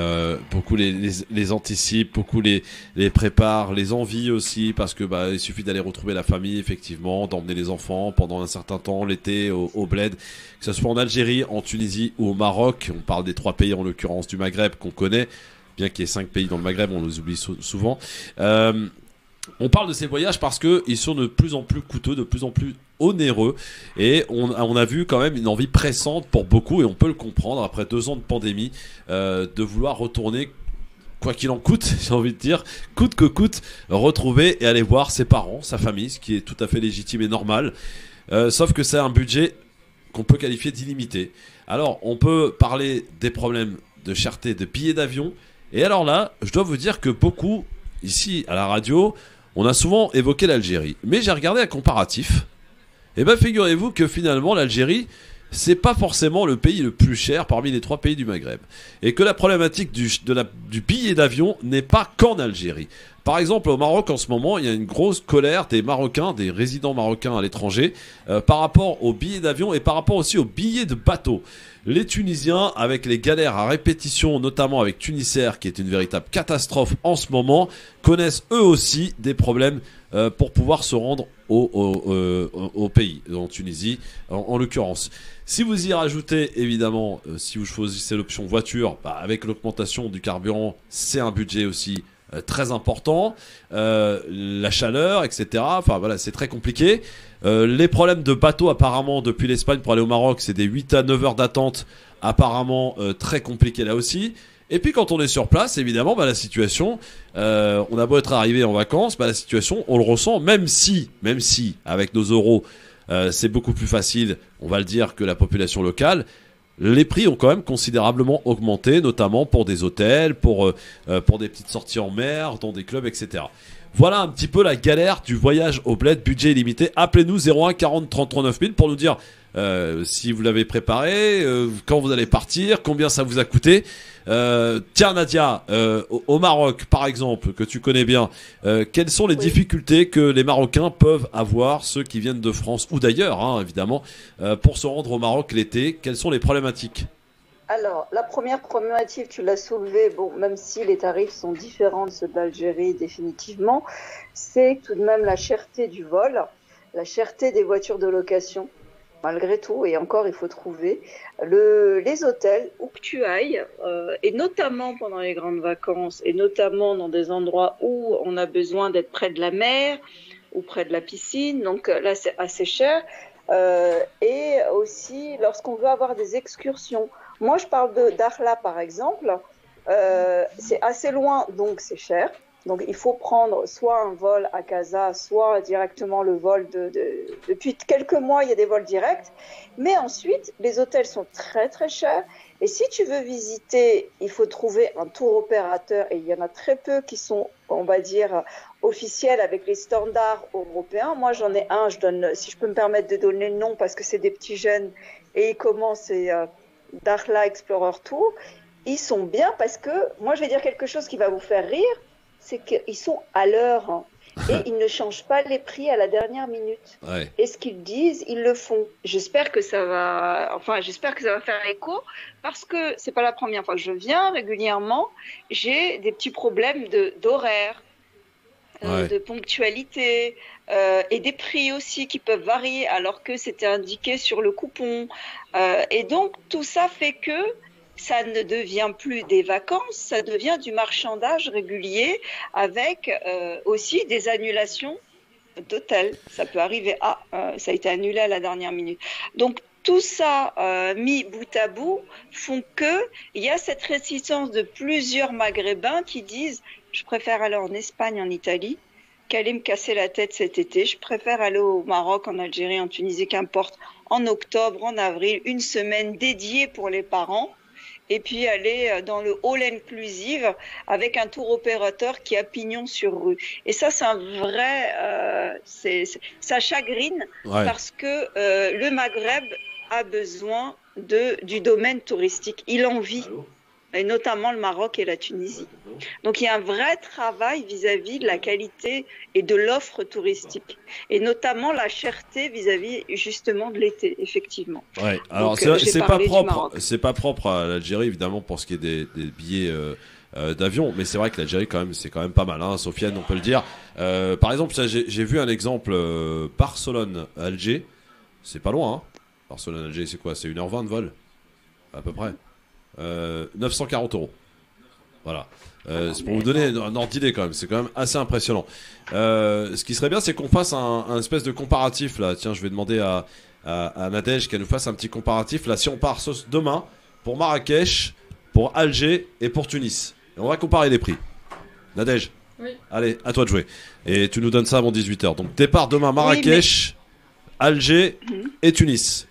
beaucoup les anticipent, beaucoup les préparent, les envient aussi, parce que il suffit d'aller retrouver la famille, effectivement, d'emmener les enfants pendant un certain temps, l'été, au bled, que ce soit en Algérie, en Tunisie ou au Maroc. On parle des 3 pays, en l'occurrence du Maghreb, qu'on connaît, bien qu'il y ait 5 pays dans le Maghreb, on les oublie souvent. On parle de ces voyages parce qu'ils sont de plus en plus coûteux, de plus en plus onéreux, et on a vu quand même une envie pressante pour beaucoup, et on peut le comprendre après 2 ans de pandémie, de vouloir retourner, quoi qu'il en coûte, j'ai envie de dire, coûte que coûte, retrouver et aller voir ses parents, sa famille, ce qui est tout à fait légitime et normal, sauf que c'est un budget qu'on peut qualifier d'illimité. Alors, on peut parler des problèmes de cherté de billets d'avion, et alors là, je dois vous dire que beaucoup, ici à la radio, on a souvent évoqué l'Algérie, mais j'ai regardé un comparatif, et figurez-vous que finalement l'Algérie, c'est pas forcément le pays le plus cher parmi les 3 pays du Maghreb, et que la problématique du billet d'avion n'est pas qu'en Algérie. Par exemple, au Maroc, en ce moment, il y a une grosse colère des Marocains, des résidents marocains à l'étranger, par rapport aux billets d'avion et par rapport aussi aux billets de bateau. Les Tunisiens, avec les galères à répétition, notamment avec Tunisair, qui est une véritable catastrophe en ce moment, connaissent eux aussi des problèmes pour pouvoir se rendre au pays, en Tunisie, en l'occurrence. Si vous y rajoutez, évidemment, si vous choisissez l'option voiture, avec l'augmentation du carburant, c'est un budget aussi très important, la chaleur, etc. Enfin voilà, c'est très compliqué. Les problèmes de bateau, apparemment, depuis l'Espagne pour aller au Maroc, c'est des 8 à 9 heures d'attente, apparemment très compliqué là aussi. Et puis quand on est sur place, évidemment, la situation, on a beau être arrivé en vacances, la situation, on le ressent, même si, avec nos euros, c'est beaucoup plus facile, on va le dire, que la population locale. Les prix ont quand même considérablement augmenté, notamment pour des hôtels, pour des petites sorties en mer, dans des clubs, etc. Voilà un petit peu la galère du voyage au bled, budget illimité. Appelez-nous 01 40 33 9000 pour nous dire si vous l'avez préparé, quand vous allez partir, combien ça vous a coûté. Tiens Nadia, au Maroc par exemple, que tu connais bien, quelles sont les difficultés que les Marocains peuvent avoir, ceux qui viennent de France ou d'ailleurs, évidemment, pour se rendre au Maroc l'été? Quelles sont les problématiques? Alors, la première problématique, tu l'as soulevée, bon, même si les tarifs sont différents de ceux d'Algérie définitivement, c'est tout de même la cherté du vol, la cherté des voitures de location, malgré tout, et encore il faut trouver les hôtels où que tu ailles, et notamment pendant les grandes vacances, et notamment dans des endroits où on a besoin d'être près de la mer ou près de la piscine, donc là c'est assez cher, et aussi lorsqu'on veut avoir des excursions. Moi, je parle de Dakhla, par exemple. C'est assez loin, donc c'est cher. Donc, il faut prendre soit un vol à Casa, soit directement le vol depuis quelques mois, il y a des vols directs. Mais ensuite, les hôtels sont très, très chers. Et si tu veux visiter, il faut trouver un tour opérateur. Et il y en a très peu qui sont, on va dire, officiels avec les standards européens. Moi, j'en ai un. Si je peux me permettre de donner le nom, parce que c'est des petits jeunes. Et ils commencent... Dakhla Explorer Tour, ils sont bien parce que, moi je vais dire quelque chose qui va vous faire rire, c'est qu'ils sont à l'heure hein, et ils ne changent pas les prix à la dernière minute. Ouais. Et ce qu'ils disent, ils le font. J'espère que ça va faire écho parce que c'est pas la première fois que je viens régulièrement, j'ai des petits problèmes d'horaire. De ponctualité et des prix aussi qui peuvent varier alors que c'était indiqué sur le coupon. Et donc, tout ça fait que ça ne devient plus des vacances, ça devient du marchandage régulier avec aussi des annulations d'hôtels. Ça peut arriver, ça a été annulé à la dernière minute. Donc, tout ça mis bout à bout font qu'il y a cette réticence de plusieurs Maghrébins qui disent « je préfère aller en Espagne, en Italie, qu'aller me casser la tête cet été. Je préfère aller au Maroc, en Algérie, en Tunisie, qu'importe, en octobre, en avril, une semaine dédiée pour les parents et puis aller dans le all inclusive avec un tour opérateur qui a pignon sur rue. Et ça, c'est un vrai... ça chagrine parce que le Maghreb a besoin du domaine touristique. Il en vit. Et notamment le Maroc et la Tunisie. Donc il y a un vrai travail vis-à-vis de la qualité et de l'offre touristique, et notamment la cherté vis-à-vis justement de l'été, effectivement. Ouais. Alors c'est pas propre à l'Algérie évidemment pour ce qui est des billets d'avion, mais c'est vrai que l'Algérie c'est quand même pas mal, hein, Sofiane, on peut le dire. Par exemple, j'ai vu un exemple Barcelone-Alger, c'est pas loin. Hein. Barcelone-Alger, c'est quoi? C'est 1h20 de vol, à peu près. 940 €. Voilà. C'est pour vous donner un ordre d'idée quand même. C'est quand même assez impressionnant. Ce qui serait bien, c'est qu'on fasse un espèce de comparatif là. Tiens, je vais demander à Nadège qu'elle nous fasse un petit comparatif là. Si on part demain pour Marrakech, pour Alger et pour Tunis, et on va comparer les prix. Nadège. Oui. Allez, à toi de jouer. Et tu nous donnes ça avant 18h. Donc départ demain Marrakech, Alger et Tunis.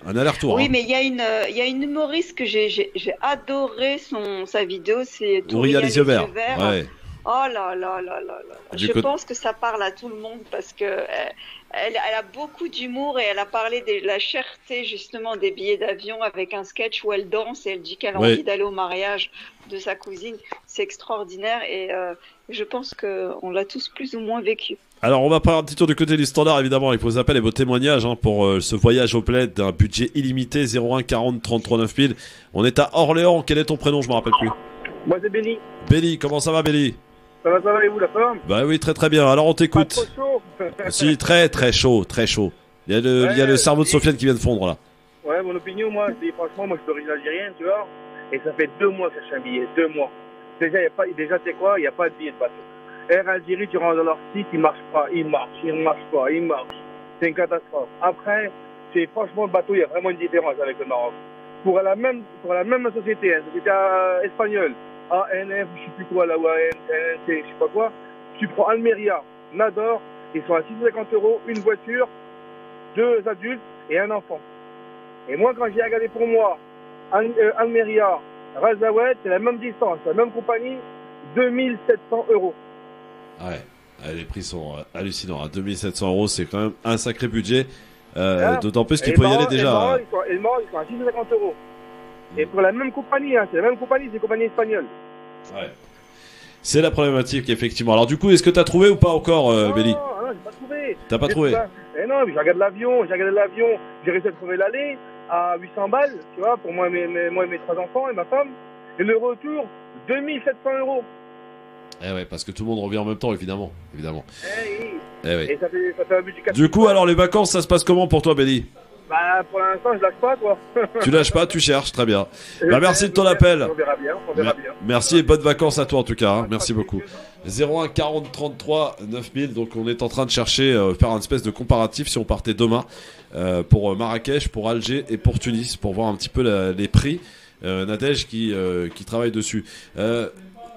Un aller-retour. Oui, hein. mais il y a une humoriste que j'ai adoré sa vidéo, c'est Touria les yeux verts. Ouais. Oh là là là là là. Je pense que ça parle à tout le monde parce que elle a beaucoup d'humour et elle a parlé de la cherté justement des billets d'avion avec un sketch où elle danse et elle dit qu'elle a envie d'aller au mariage de sa cousine. C'est extraordinaire et je pense qu'on l'a tous plus ou moins vécu. Alors on va prendre un petit tour du côté du standard évidemment avec vos appels et vos témoignages pour ce voyage au bled d'un budget illimité 01 40 33 9000. On est à Orléans, quel est ton prénom, je me rappelle plus. Moi c'est Béli. Béli, comment ça va Béli? Ça va et vous, la forme? Bah oui, très très bien, alors on t'écoute. Pas trop chaud. Si, très très chaud, très chaud. Il y a le cerveau de Sofiane qui vient de fondre là. Ouais, mon opinion, moi, je dis franchement, moi je suis d'origine algérienne, tu vois, et ça fait 2 mois que je cherche un billet, 2 mois. Déjà, tu sais quoi, il n'y a pas de billet de bateau. Air Algérie, tu rentres dans leur site, il marche pas, il marche pas. C'est une catastrophe. Après, c'est franchement le bateau, il y a vraiment une différence avec le Maroc. Pour la même société, une société espagnole, ANF, je sais plus quoi, la ANC, je sais pas quoi, tu prends Almeria, Nador, ils sont à 650 €, une voiture, 2 adultes et un enfant. Et moi, quand j'ai regardé pour moi, Almeria, Razawed, c'est la même distance, la même compagnie, 2700 €. Ouais, les prix sont hallucinants. À 2700 €, c'est quand même un sacré budget. D'autant plus qu'il peut y aller déjà. Et le Maroc, ils sont à 650 €. Et pour la même compagnie, c'est la même compagnie, c'est une compagnie espagnole. Ouais. C'est la problématique, effectivement. Alors, du coup, est-ce que tu as trouvé ou pas encore, Béli? Non, j'ai pas trouvé. T'as pas trouvé? Non, j'ai regardé l'avion, j'ai réussi à trouver l'aller, à 800 balles, tu vois, pour moi et mes 3 enfants et ma femme. Et le retour, 2700 €. Eh ouais, parce que tout le monde revient en même temps, évidemment. Eh oui. Eh ouais. Et ça fait un budget 4 Du coup, alors les vacances, ça se passe comment pour toi, Béli? Bah, pour l'instant, je lâche pas, toi. Tu lâches pas, tu cherches, très bien. Bah, merci de ton appel. On verra bien, on verra bien. Merci et bonnes vacances à toi en tout cas, hein. Merci beaucoup. 01 40 33 9000, donc on est en train de chercher, faire un espèce de comparatif si on partait demain pour Marrakech, pour Alger et pour Tunis, pour voir un petit peu les prix. Nadège qui travaille dessus.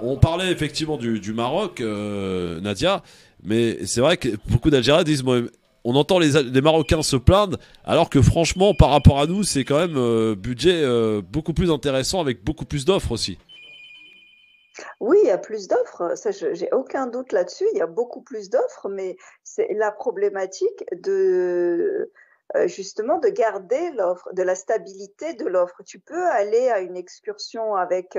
On parlait effectivement du Maroc, Nadia, mais c'est vrai que beaucoup d'Algériens disent... On entend les Marocains se plaindre, alors que franchement, par rapport à nous, c'est quand même budget beaucoup plus intéressant avec beaucoup plus d'offres aussi. Oui, il y a plus d'offres, ça, j'ai aucun doute là-dessus, il y a beaucoup plus d'offres, mais c'est la problématique de justement de garder l'offre, de la stabilité de l'offre. Tu peux aller à une excursion avec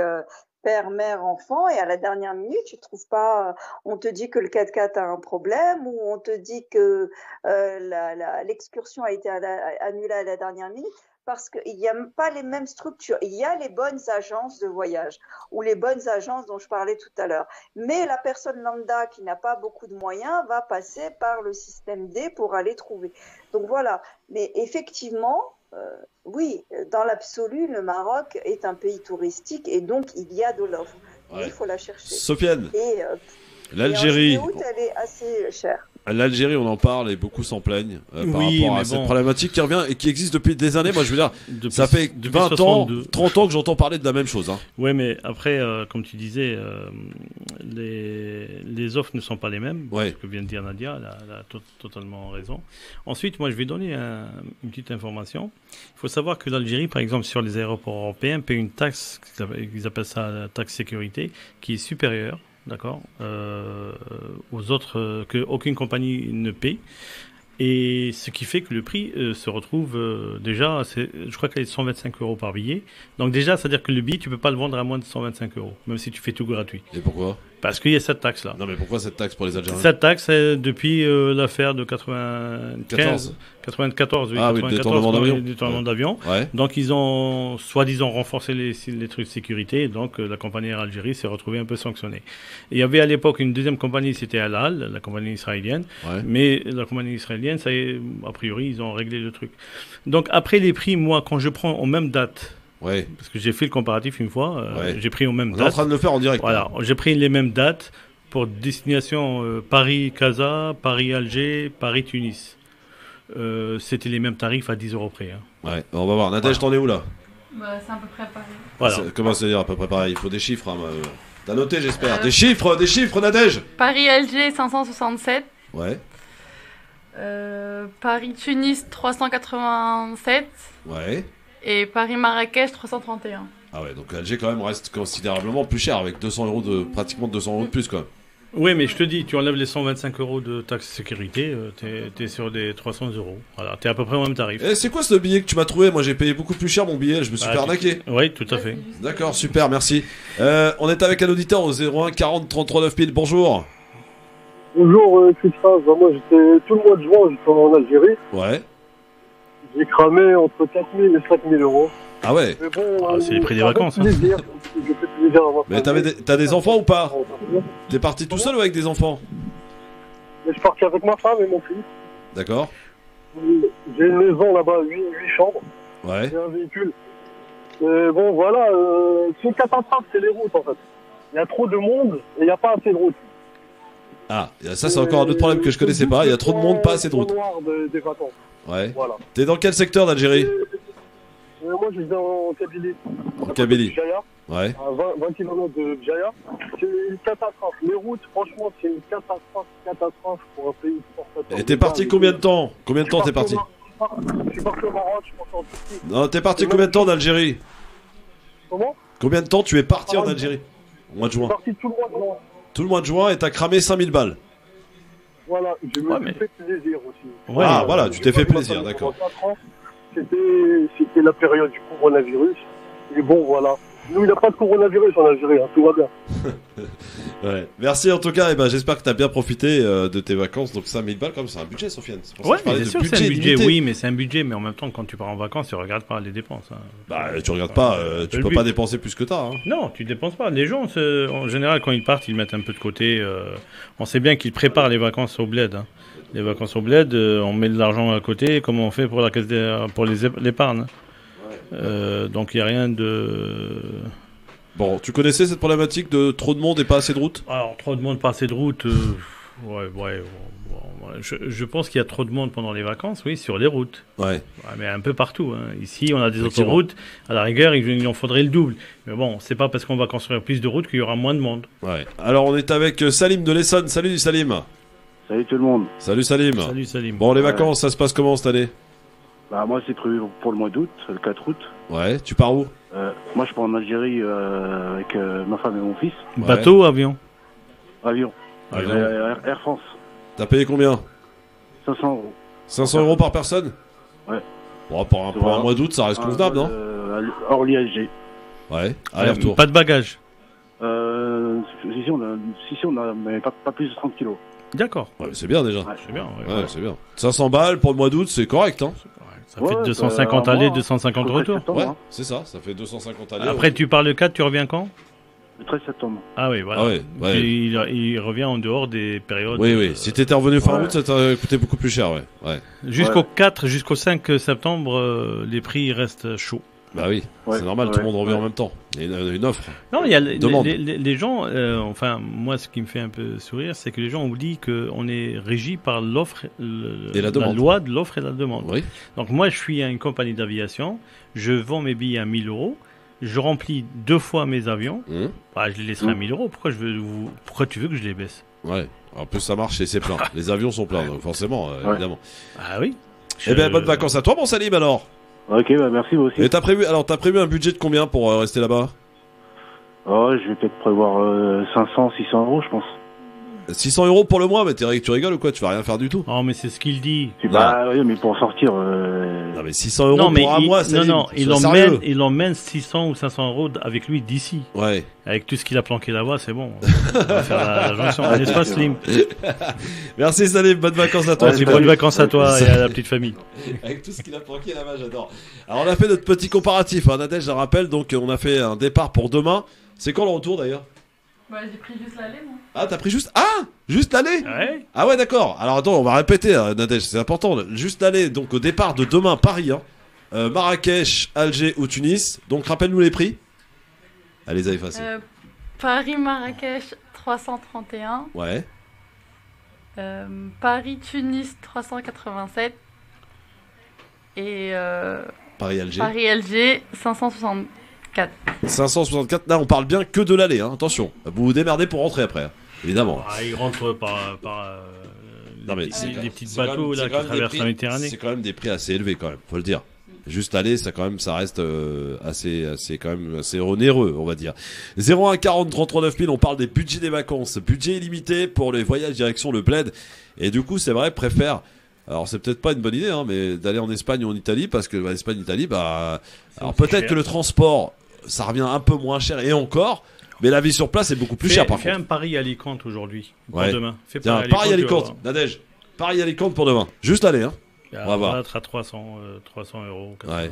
père, mère, enfant, et à la dernière minute, tu trouves pas, on te dit que le 4x4 a un problème, ou on te dit que l'excursion a été annulée à la dernière minute, parce qu'il n'y a pas les mêmes structures. Il y a les bonnes agences de voyage, ou les bonnes agences dont je parlais tout à l'heure. Mais la personne lambda qui n'a pas beaucoup de moyens va passer par le système D pour aller trouver. Donc voilà. Mais effectivement, oui, dans l'absolu, le Maroc est un pays touristique et donc il y a de l'offre. Ouais. Il faut la chercher. Sofiane, et l'Algérie, et en juillet-août, elle est assez chère. L'Algérie, on en parle et beaucoup s'en plaignent par rapport à cette problématique qui revient et qui existe depuis des années. Moi, je veux dire, ça fait 20 62. ans, 30 ans que j'entends parler de la même chose. Hein. Oui, mais après, comme tu disais, les offres ne sont pas les mêmes. Ouais. Ce que vient de dire Nadia, elle a totalement raison. Ensuite, moi, je vais donner une petite information. Il faut savoir que l'Algérie, par exemple, sur les aéroports européens, paie une taxe, ils appellent ça la taxe sécurité, qui est supérieure. D'accord, aux autres que aucune compagnie ne paie, et ce qui fait que le prix se retrouve déjà, je crois qu'elle est 125 € par billet. Donc déjà, c'est-à-dire que le billet, tu peux pas le vendre à moins de 125 €, même si tu fais tout gratuit. Et pourquoi ? Parce qu'il y a cette taxe-là. Non, mais pourquoi cette taxe pour les Algériens ? Cette taxe, depuis l'affaire de 94, oui, ah, 94, oui, détournement d'avion. Ouais. Donc, ils ont soi-disant renforcé les trucs de sécurité. Donc, la compagnie Air Algérie s'est retrouvée un peu sanctionnée. Et il y avait à l'époque une deuxième compagnie, c'était Al Al, la compagnie israélienne. Ouais. Mais la compagnie israélienne, ça y est, a priori, ils ont réglé le truc. Donc, après les prix, moi, quand je prends aux mêmes dates, ouais. Parce que j'ai fait le comparatif une fois, j'ai pris aux mêmes dates. On est en train de le faire en direct. Voilà, j'ai pris les mêmes dates pour destination Paris-Casa, Paris-Alger, Paris-Tunis. C'était les mêmes tarifs à 10 € près. Hein. Ouais, on va voir. Nadège, t'en es où là ? Bah, c'est à peu près pareil. Voilà. Comment ça veut dire à peu près pareil ? Il faut des chiffres. Hein, t'as noté, j'espère. Des chiffres, Nadège ! Paris-Alger, 567. Ouais. Paris-Tunis, 387. Ouais. Et Paris-Marrakech, 331. Ah ouais, donc Alger quand même reste considérablement plus cher, avec 200 € pratiquement 200 € de plus quand même. Oui, mais je te dis, tu enlèves les 125 € de taxe sécurité, t'es sur des 300 €. Voilà, t'es à peu près au même tarif. Et c'est quoi ce billet que tu m'as trouvé ? Moi j'ai payé beaucoup plus cher mon billet, je me suis fait arnaquer. Oui, tout à fait. D'accord, super, merci. On est avec un auditeur au 01 40 33 9000, bonjour. Bonjour Christophe, moi j'étais tout le mois de juin, j'étais en Algérie. Ouais. J'ai cramé entre 4 000 et 5 000 €. Ah ouais. Bon, c'est les prix des vacances. Hein. Mais t'as des enfants ou pas ? T'es parti tout seul ou avec des enfants ? Je suis parti avec ma femme et mon fils. D'accord. J'ai une maison là-bas, 8 chambres. Ouais. J'ai un véhicule. Bon voilà, c'est une catastrophe, c'est les routes en fait. Il y a trop de monde et il n'y a pas assez de routes. Ah, ça c'est encore un autre problème que je connaissais pas. Il y a trop de monde, pas assez de routes. Des vacances. Ouais. Voilà. T'es dans quel secteur d'Algérie ? Moi je suis en Kabylie. En Kabylie. Ouais. À 20 km de Bjaya. C'est une catastrophe. Les routes, franchement, c'est une catastrophe pour un pays exportateur. Et t'es parti combien de temps ? Combien de temps t'es parti ? Je suis parti au Maroc, je suis parti en Turquie. Non, t'es parti combien de temps d'Algérie ? Comment ? Combien de temps tu es parti en Algérie ? Au mois de juin. Je suis parti tout le mois de juin. Tout le mois de juin et t'as cramé 5000 balles. Voilà, je me suis fait plaisir aussi. Ouais, voilà, tu t'es fait plaisir, d'accord. C'était la période du coronavirus. Et bon, voilà. Nous, il n'y a pas de coronavirus en Algérie, hein, tout va bien. Ouais. Merci en tout cas, et ben j'espère que tu as bien profité de tes vacances. Donc 5000 balles, comme c'est un budget, Sofiane. C'est pour ça Ouais, que je parlais c'est de sûr que c'est un budget, limité. oui, mais c'est un budget, mais en même temps, quand tu pars en vacances, tu regardes pas les dépenses. Hein. Bah, tu regardes pas, tu peux pas dépenser plus que t'as. Hein. Non, tu dépenses pas. Les gens, en général, quand ils partent, ils mettent un peu de côté. On sait bien qu'ils préparent les vacances au bled. Hein. Les vacances au bled, on met de l'argent à côté, comme on fait pour la caisse pour l'épargne. Donc il n'y a rien de... Bon, tu connaissais cette problématique de trop de monde et pas assez de route? Alors, trop de monde, pas assez de route, je pense qu'il y a trop de monde pendant les vacances, oui, sur les routes. Ouais. Mais un peu partout. Hein. Ici, on a des autoroutes. À la rigueur, il en faudrait le double. Mais bon, c'est pas parce qu'on va construire plus de routes qu'il y aura moins de monde. Ouais. Alors, on est avec Salim de l'Essonne. Salut Salim. Salut tout le monde. Salut Salim. Salut Salim. Bon, les vacances, ça se passe comment cette année? Bah, moi, c'est prévu pour le mois d'août, le 4 août. Ouais, tu pars où? Moi, je pars en Algérie avec ma femme et mon fils. Ouais. Bateau ou avion? Avion. Avion. Air France. T'as payé combien? 500 euros. 500 euros par personne? Ouais. Bon, pour un mois d'août, ça reste convenable, non? Orly-Alger. Ouais, aller-retour. Pas de bagages? Si, on a mais pas plus de 30 kilos. D'accord. Ouais, c'est bien déjà. Ouais. C'est bien. Ouais, c'est bien. 500 balles pour le mois d'août, c'est correct, hein? Ça fait 250 allées, 250 retours. Ouais, c'est ça, ça fait 250 allées. Après, tu pars le 4, tu reviens quand? Le 13 septembre. Ah oui, voilà. Ah ouais. Il revient en dehors des périodes. Oui. Si t'étais revenu fin août, ça t'aurait coûté beaucoup plus cher, ouais. Jusqu'au 4, jusqu'au 5 septembre, les prix restent chauds. Bah oui, c'est normal, tout le monde revient en même temps. Il y a une offre. Non, il y a demande. les gens, enfin, moi, ce qui me fait un peu sourire, c'est que les gens oublient qu'on est régi par l'offre, la loi de l'offre et la demande. Oui. Donc, moi, je suis à une compagnie d'aviation, je vends mes billets à 1000 euros, je remplis 2 fois mes avions, bah, je les laisserai à 1000 euros. Pourquoi tu veux que je les baisse? Ouais, en plus, ça marche et c'est plein. Les avions sont pleins, donc forcément, évidemment. Ah oui. Eh bien, bonnes vacances à toi, mon Salim, alors. Ok, bah merci, vous aussi. Et t'as prévu un budget de combien pour rester là-bas? Oh, je vais peut-être prévoir 500, 600 euros, je pense. 600 euros pour le mois, mais tu rigoles ou quoi? Tu vas rien faire du tout. Oh, mais c'est ce qu'il dit. Bah oui, mais pour sortir. Non, mais 600 euros pour un mois, c'est il emmène 600 ou 500 euros avec lui d'ici. Ouais. Avec tout ce qu'il a planqué là-bas, c'est bon. On va faire la jonction. N'est-ce pas, Slim? Merci, Salim. Bonnes vacances à toi. Bonnes vacances à toi et à la petite famille. Avec tout ce qu'il a planqué là-bas, j'adore. Alors, on a fait notre petit comparatif. Nadège, je rappelle, donc, on a fait un départ pour demain. C'est quand le retour d'ailleurs? Bah, j'ai pris juste l'aller, moi. Ah, t'as pris juste... Ah, juste l'aller? Ouais. Ah ouais, d'accord. Alors attends, on va répéter, Nadège, c'est important. Juste l'aller, donc au départ de demain, Paris, Marrakech, Alger ou Tunis. Donc rappelle-nous les prix. Allez, Zaïfa. Paris-Marrakech, 331. Ouais. Paris-Tunis, 387. Et Paris-Alger. Paris-Alger, 564. 564, là on parle bien que de l'aller, hein. Attention, vous vous démerdez pour rentrer après, hein. Évidemment. Ah, il rentre par non, mais les petits bateaux là, qui traversent la Méditerranée. C'est quand même des prix assez élevés quand même, faut le dire. Juste aller, ça reste assez onéreux, on va dire. 01 40 39 000, on parle des budgets des vacances, budget illimité pour les voyages direction le bled. Et du coup, c'est vrai, préfère. Alors c'est peut-être pas une bonne idée, hein, mais d'aller en Espagne ou en Italie, parce que l'Espagne, Italie, bah, alors peut-être que le transport, ça revient un peu moins cher et encore, mais la vie sur place est beaucoup plus chère par contre. Fais un Paris-Alicante aujourd'hui, pour demain. Fais Paris-Alicante, Nadège. Paris-Alicante pour demain. Juste aller, hein. On va voir. À 300 euros. 400 euros. Ouais.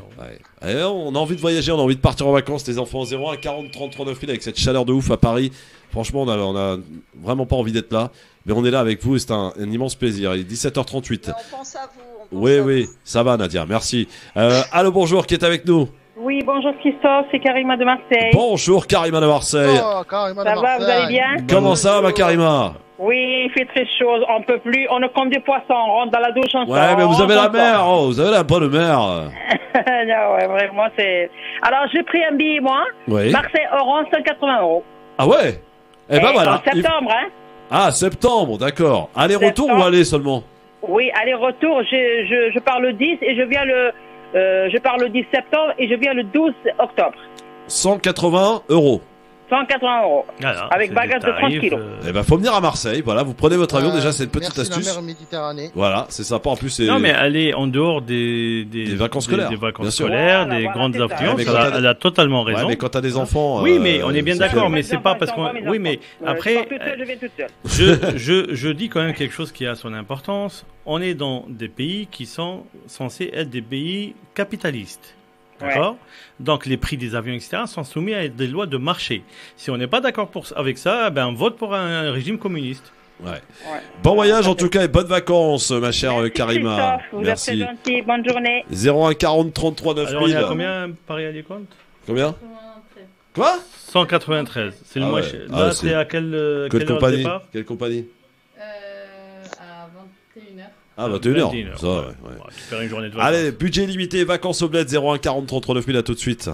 Et on a envie de voyager, on a envie de partir en vacances, les enfants. 01 40 39 000 avec cette chaleur de ouf à Paris. Franchement, on a vraiment pas envie d'être là. Mais on est là avec vous et c'est un immense plaisir. Il est 17h38. On pense à vous. Oui, ça va Nadia, merci. Allô, bonjour, qui est avec nous? Oui, bonjour Christophe, c'est Karima de Marseille. Bonjour Karima de Marseille. Oh, Karima de Marseille. Ça va, vous allez bien? Comment ça va ma Karima? Oui, il fait très chaud, on peut plus, on ne compte des poissons, on rentre dans la douche, on sort. Ouais, mais vous avez la mer, vous avez la bonne mer. Non, ouais, vraiment, c'est... Alors, j'ai pris un billet, moi, Marseille-Oran, 180 euros. Ah ouais? Eh ben voilà. En septembre, hein. Ah, septembre, d'accord. Aller-retour ou aller seulement? Oui, aller-retour, je pars le 10 et je viens je pars le 10 septembre et je viens le 12 octobre. 180 euros. 180 €. Voilà, avec bagage de 30 kilos. Eh ben, faut venir à Marseille. Voilà, vous prenez votre avion. Déjà, c'est une petite merci astuce. la mer Méditerranée. Voilà, c'est sympa. En plus, c'est. Non, mais aller en dehors des vacances scolaires. Des vacances bien sûr. scolaires, des grandes affluences. Elle a totalement raison. Ouais, mais quand t'as des enfants. Oui, mais on est bien d'accord, mais c'est pas parce qu'on. Oui, mais après. Je dis quand même quelque chose qui a son importance. On est dans des pays qui sont censés être des pays capitalistes. D'accord. Ouais. Donc les prix des avions, etc., sont soumis à des lois de marché. Si on n'est pas d'accord avec ça, ben on vote pour un régime communiste. Ouais. Bon voyage en tout cas et bonnes vacances, ma chère Karima. Vous merci. Êtes gentil. Bonne journée. 01 40 33 9000. Alors on est à combien Paris-Alicante? Combien? Quoi? 193. C'est le moins cher. Là, c'est à quelle compagnie? Départ? Quelle compagnie? À 21h. Ah, 21h. Ça, ouais. Tu fais une journée de vacances. Allez, budget limité, vacances au bled, 01 40 33 9000, à tout de suite.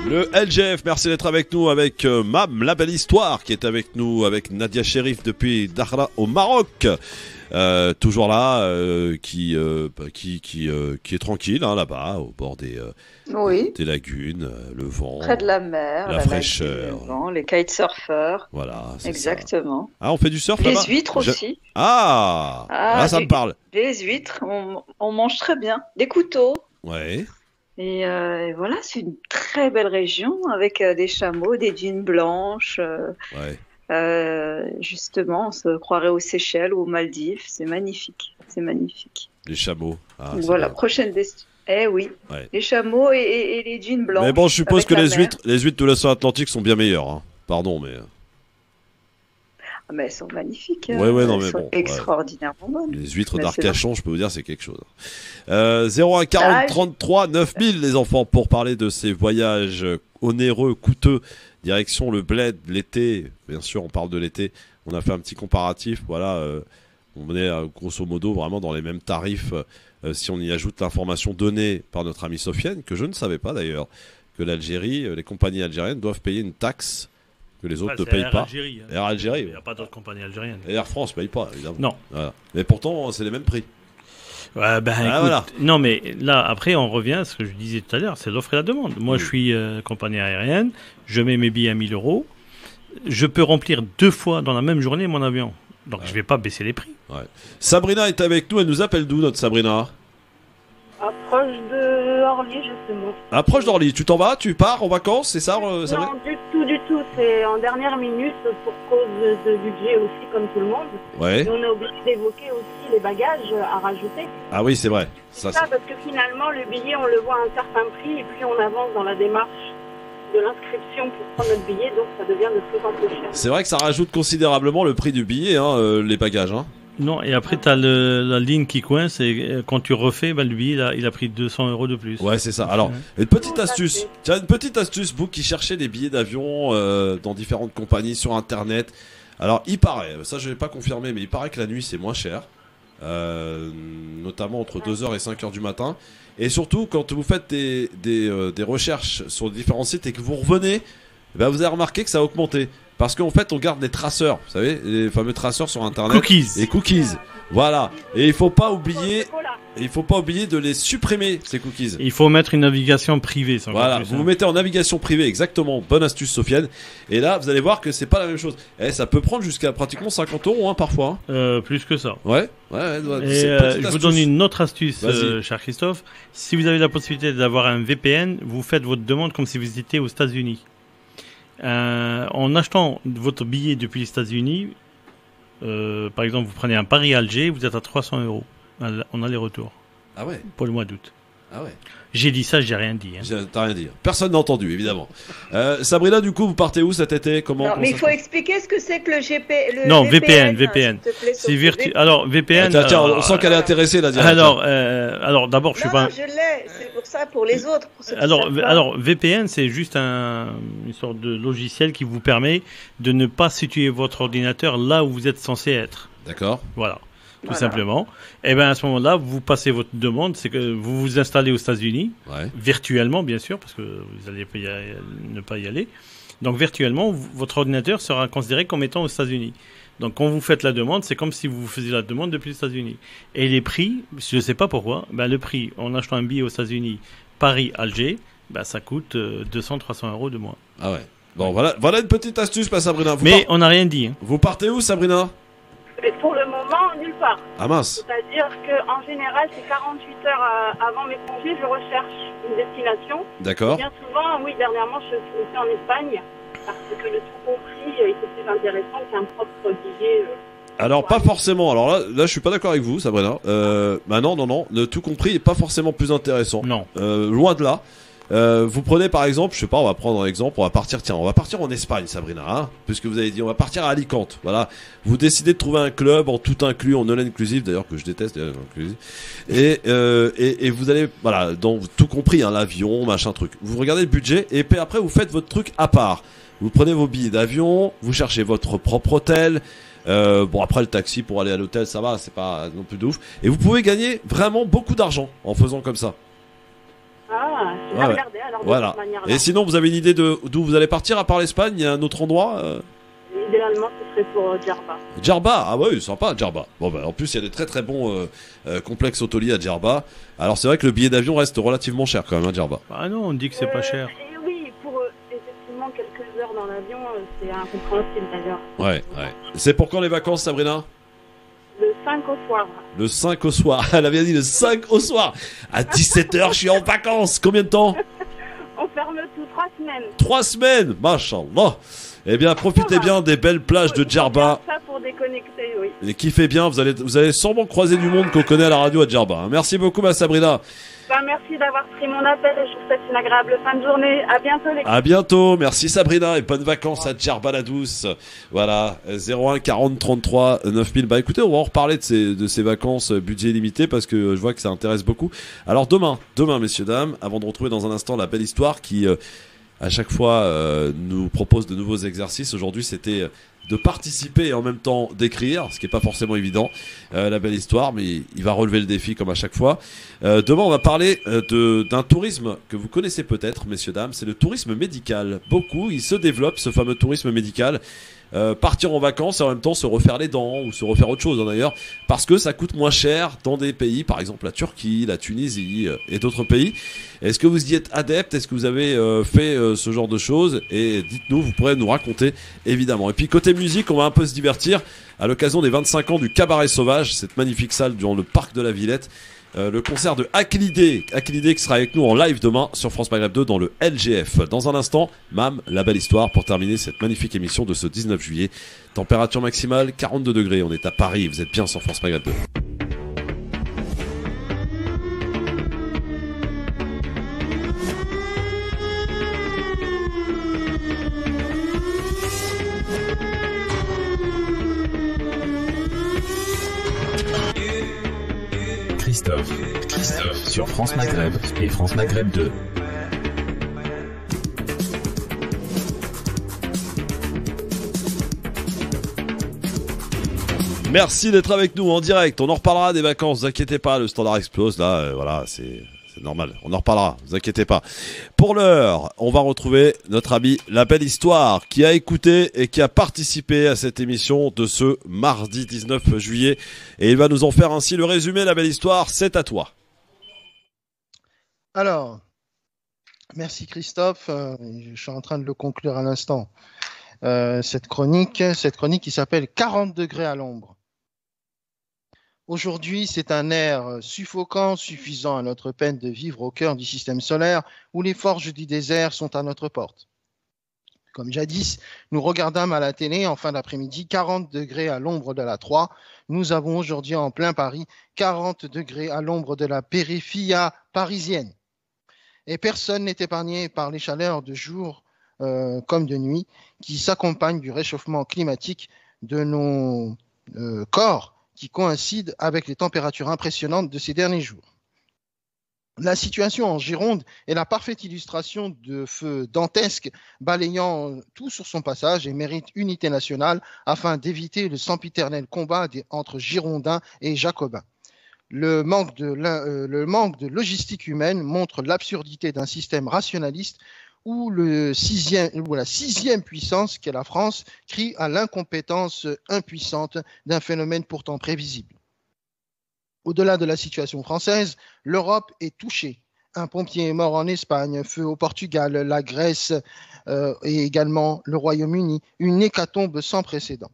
Le LGF, merci d'être avec nous, avec Mam, la belle histoire, qui est avec nous, avec Nadia Cherif depuis Dakhla au Maroc. Toujours là, qui est tranquille, hein, là-bas, au bord des lagunes, le vent, près de la mer, la fraîcheur, le vent, les kitesurfers. Voilà, c'est exactement. Ça. Ah, on fait du surf les là-bas. Huîtres aussi. Ah, ça me parle. Les huîtres, on mange très bien. Des couteaux. Ouais. Et voilà, c'est une très belle région avec des chameaux, des dunes blanches. Justement, on se croirait aux Seychelles ou aux Maldives. C'est magnifique. C'est magnifique. Les chameaux. Ah, voilà, prochaine destination. Eh oui, les chameaux et les dunes blanches. Mais bon, je suppose que les huîtres de l'océan Atlantique sont bien meilleures. Hein. Pardon, mais. Ah, mais elles sont magnifiques. Elles sont extraordinairement bonnes. Les huîtres d'Arcachon, je peux vous dire, c'est quelque chose. 01 40 33 9000, les enfants, pour parler de ces voyages onéreux, coûteux, direction le bled, l'été. Bien sûr, on parle de l'été. On a fait un petit comparatif. Voilà, on est grosso modo vraiment dans les mêmes tarifs. Si on y ajoute l'information donnée par notre amie Sofiane, que je ne savais pas d'ailleurs, que l'Algérie, les compagnies algériennes doivent payer une taxe que les autres ne payent pas. Algérie, hein. Air Algérie. Il n'y a pas d'autres compagnies algériennes. Et Air France ne paye pas, évidemment. Non. Voilà. Mais pourtant, c'est les mêmes prix. Ouais, écoute, voilà. Non, mais là, après, on revient à ce que je disais tout à l'heure, c'est l'offre et la demande. Moi, je suis compagnie aérienne, je mets mes billets à 1000 €. Je peux remplir 2 fois dans la même journée mon avion. Donc, je ne vais pas baisser les prix. Ouais. Sabrina est avec nous. Elle nous appelle d'où, notre Sabrina? Approche de Orly, justement. Approche d'Orly. Tu t'en vas? Tu pars en vacances? C'est ça, Sabrina? Non, du tout. C'est en dernière minute pour cause de budget aussi, comme tout le monde. Ouais. Et on est obligé d'évoquer aussi les bagages à rajouter. Ah oui, c'est vrai. Ça, parce que finalement, le billet, on le voit à un certain prix, et puis on avance dans la démarche de l'inscription pour prendre notre billet, donc ça devient de plus en plus cher. C'est vrai que ça rajoute considérablement le prix du billet, hein, les bagages. Hein. Non, et après, tu as la ligne qui coince, et quand tu refais, le billet, il a pris 200 € de plus. Ouais, c'est ça. Alors, une petite astuce. Tiens, une petite astuce, vous qui cherchez des billets d'avion dans différentes compagnies sur Internet. Alors, il paraît, ça je vais pas confirmer, mais il paraît que la nuit, c'est moins cher. Notamment entre 2h et 5h du matin. Et surtout, quand vous faites des recherches sur différents sites et que vous revenez, vous avez remarqué que ça a augmenté. Parce qu'en fait, on garde des traceurs, vous savez, les fameux traceurs sur Internet. Cookies. Et cookies. Voilà. Et il faut pas oublier de les supprimer, ces cookies. Il faut mettre une navigation privée. Voilà. Vous mettez en navigation privée, exactement. Bonne astuce, Sofiane. Et là, vous allez voir que c'est pas la même chose. Et ça peut prendre jusqu'à pratiquement 50 €, hein, parfois. Plus que ça. Ouais. Et je vous donne une autre astuce, cher Christophe. Si vous avez la possibilité d'avoir un VPN, vous faites votre demande comme si vous étiez aux États-Unis. En achetant votre billet depuis les États-Unis, par exemple, vous prenez un Paris-Alger, vous êtes à 300 € en aller-retour. Ah ouais. Pour le mois d'août. Ah ouais. J'ai dit ça, j'ai rien dit. Hein. T'as rien dit. Personne n'a entendu, évidemment. Sabrina, du coup, vous partez où cet été? Comment mais il faut expliquer ce que c'est que le Non, VPN. VPN. C'est Alors, VPN. Tiens, on sent qu'elle est intéressée là. Alors, d'abord, je suis pas. Non, je l'ai. C'est pour ça, pour les autres. Alors, VPN, c'est juste une sorte de logiciel qui vous permet de ne pas situer votre ordinateur là où vous êtes censé être. D'accord. Voilà. Tout simplement. Et bien à ce moment-là, vous passez votre demande, c'est que vous vous installez aux États-Unis, virtuellement bien sûr, parce que vous allez ne pas y aller. Donc virtuellement, votre ordinateur sera considéré comme étant aux États-Unis. Donc quand vous faites la demande, c'est comme si vous faisiez la demande depuis les États-Unis. Et les prix, je ne sais pas pourquoi, le prix en achetant un billet aux États-Unis, Paris-Alger, ça coûte 200-300 euros de moins. Ah ouais. Bon, voilà une petite astuce, Sabrina. Mais on n'a rien dit. Hein. Vous partez où, Sabrina? Et pour le moment, nulle part. Ah mince. C'est-à-dire qu'en général, c'est 48 heures avant mes congés, je recherche une destination. D'accord. Bien souvent, oui, dernièrement, je suis en Espagne, parce que le tout compris était plus intéressant qu'un propre billet. Alors pas forcément. Alors là, je suis pas d'accord avec vous, Sabrina. Non. Le tout compris est pas forcément plus intéressant. Non. Loin de là. Vous prenez par exemple, je sais pas, on va prendre un exemple, on va partir en Espagne, Sabrina, hein, puisque vous avez dit on va partir à Alicante, voilà. Vous décidez de trouver un club en tout inclus, en all inclusive, d'ailleurs que je déteste, et vous allez, voilà, donc tout compris, hein, l'avion, machin truc. Vous regardez le budget et puis après vous faites votre truc à part. Vous prenez vos billets d'avion, vous cherchez votre propre hôtel. Après le taxi pour aller à l'hôtel, ça va, c'est pas non plus de ouf. Et vous pouvez gagner vraiment beaucoup d'argent en faisant comme ça. Ah, je vais regarder alors de cette manière-là. Et sinon, vous avez une idée d'où vous allez partir à part l'Espagne? Il y a un autre endroit Idéalement, ce serait pour Djerba. Djerba, ah ouais, sympa, Djerba. Bon, en plus, il y a des très très bons complexes hôteliers à Djerba. Alors, c'est vrai que le billet d'avion reste relativement cher quand même, à Djerba. Ah non, on dit que c'est pas cher. Et oui, pour effectivement quelques heures dans l'avion, c'est incompréhensible d'ailleurs. Ouais. C'est pour quand les vacances, Sabrina? Le 5 au soir. Le 5 au soir. Elle avait dit le 5 au soir. À 17h, je suis en vacances. Combien de temps? On ferme tout 3 semaines. 3 semaines, machallah. Eh bien, profitez bien des belles plages de Djerba. Ça pour déconnecter, oui. Et kiffez bien, vous allez sûrement croiser du monde qu'on connaît à la radio à Djerba. Merci beaucoup, ma Sabrina. Merci d'avoir pris mon appel et je vous souhaite une agréable fin de journée. À bientôt, les gars. À bientôt. Merci, Sabrina, et bonnes vacances à Djerba la douce. Voilà. 01 40 33 9000. Écoutez, on va en reparler de ces vacances budget limité parce que je vois que ça intéresse beaucoup. Alors, demain, messieurs, dames, avant de retrouver dans un instant la belle histoire qui, à chaque fois, nous propose de nouveaux exercices. Aujourd'hui, c'était de participer et en même temps d'écrire, ce qui n'est pas forcément évident, la belle histoire, mais il va relever le défi comme à chaque fois. Demain, on va parler d'un tourisme que vous connaissez peut-être, messieurs, dames, c'est le tourisme médical. Beaucoup, il se développe, ce fameux tourisme médical. Partir en vacances et en même temps se refaire les dents ou se refaire autre chose d'ailleurs, parce que ça coûte moins cher dans des pays, par exemple la Turquie, la Tunisie et d'autres pays. Est-ce que vous y êtes adepte? Est-ce que vous avez fait ce genre de choses? Et dites-nous, vous pourrez nous raconter évidemment. Et puis côté musique, on va un peu se divertir à l'occasion des 25 ans du Cabaret Sauvage, cette magnifique salle dans le parc de la Villette. Le concert de Akilidé qui sera avec nous en live demain sur France Maghreb 2 dans le LGF. Dans un instant, Mam, la belle histoire pour terminer cette magnifique émission de ce 19 juillet. Température maximale 42 degrés, on est à Paris, vous êtes bien sur France Maghreb 2. Christophe sur France Maghreb et France Maghreb 2. Merci d'être avec nous en direct. On en reparlera des vacances, vous inquiétez pas, le standard explose là, voilà, c'est normal. On en reparlera, vous inquiétez pas. Pour l'heure, on va retrouver notre ami La Belle Histoire qui a écouté et qui a participé à cette émission de ce mardi 19 juillet. Et il va nous en faire ainsi le résumé. La Belle Histoire, c'est à toi. Alors, merci Christophe. Je suis en train de le conclure à l'instant. Cette chronique qui s'appelle 40 degrés à l'ombre. Aujourd'hui, c'est un air suffocant, suffisant à notre peine de vivre au cœur du système solaire où les forges du désert sont à notre porte. Comme jadis, nous regardâmes à la télé en fin d'après-midi 40 degrés à l'ombre de la 3. Nous avons aujourd'hui en plein Paris 40 degrés à l'ombre de la périphérie parisienne. Et personne n'est épargné par les chaleurs de jour comme de nuit qui s'accompagnent du réchauffement climatique de nos corps qui coïncide avec les températures impressionnantes de ces derniers jours. La situation en Gironde est la parfaite illustration de feux dantesques balayant tout sur son passage et mérite unité nationale afin d'éviter le sempiternel combat entre Girondins et Jacobins. Le manque de logistique humaine montre l'absurdité d'un système rationaliste où la sixième puissance, qu'est la France, crie à l'incompétence impuissante d'un phénomène pourtant prévisible. Au-delà de la situation française, l'Europe est touchée. Un pompier est mort en Espagne, feu au Portugal, la Grèce et également le Royaume-Uni, une hécatombe sans précédent.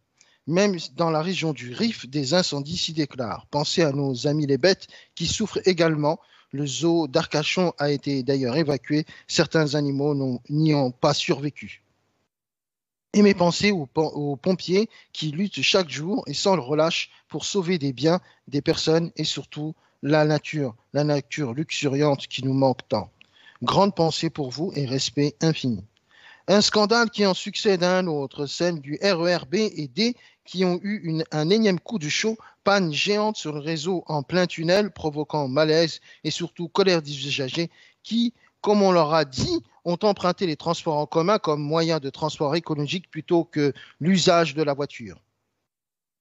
Même dans la région du Rif, des incendies s'y déclarent. Pensez à nos amis les bêtes qui souffrent également. Le zoo d'Arcachon a été d'ailleurs évacué. Certains animaux n'y ont pas survécu. Et mes pensées aux pompiers qui luttent chaque jour et sans le relâche pour sauver des biens, des personnes et surtout la nature luxuriante qui nous manque tant. Grande pensée pour vous et respect infini. Un scandale qui en succède à un autre, celle du RER B et D qui ont eu un énième coup de chaud, panne géante sur le réseau en plein tunnel, provoquant malaise et surtout colère des usagers qui, comme on leur a dit, ont emprunté les transports en commun comme moyen de transport écologique plutôt que l'usage de la voiture.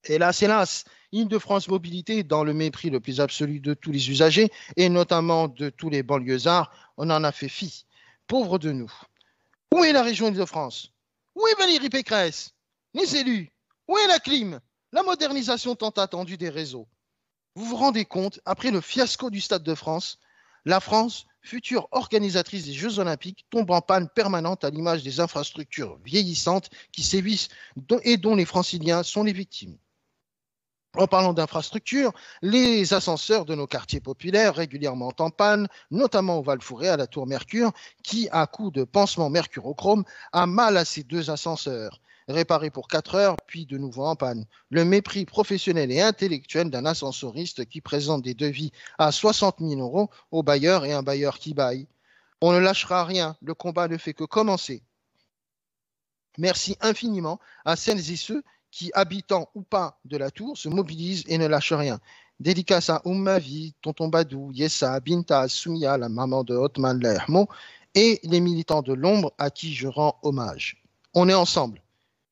Hélas, Île-de-France Mobilité, dans le mépris le plus absolu de tous les usagers et notamment de tous les banlieusards, on en a fait fi. Pauvre de nous. Où est la région Île-de-France? Où est Valérie Pécresse? Les élus? Où est la clim? La modernisation tant attendue des réseaux? Vous vous rendez compte, après le fiasco du Stade de France, la France, future organisatrice des Jeux Olympiques, tombe en panne permanente à l'image des infrastructures vieillissantes qui sévissent et dont les Franciliens sont les victimes. En parlant d'infrastructures, les ascenseurs de nos quartiers populaires régulièrement en panne, notamment au Val-Fouré à la Tour Mercure, qui, à coup de pansement mercurochrome, a mal à ses 2 ascenseurs, réparés pour 4 heures, puis de nouveau en panne. Le mépris professionnel et intellectuel d'un ascensoriste qui présente des devis à 60 000 € au bailleur et un bailleur qui baille. On ne lâchera rien, le combat ne fait que commencer. Merci infiniment à celles et ceux qui, habitants ou pas de la tour, se mobilisent et ne lâchent rien. Dédicace à Mavi, Tonton Badou, Yessa, Binta, Soumia, la maman de Othman Lermo, et les militants de l'ombre à qui je rends hommage. On est ensemble,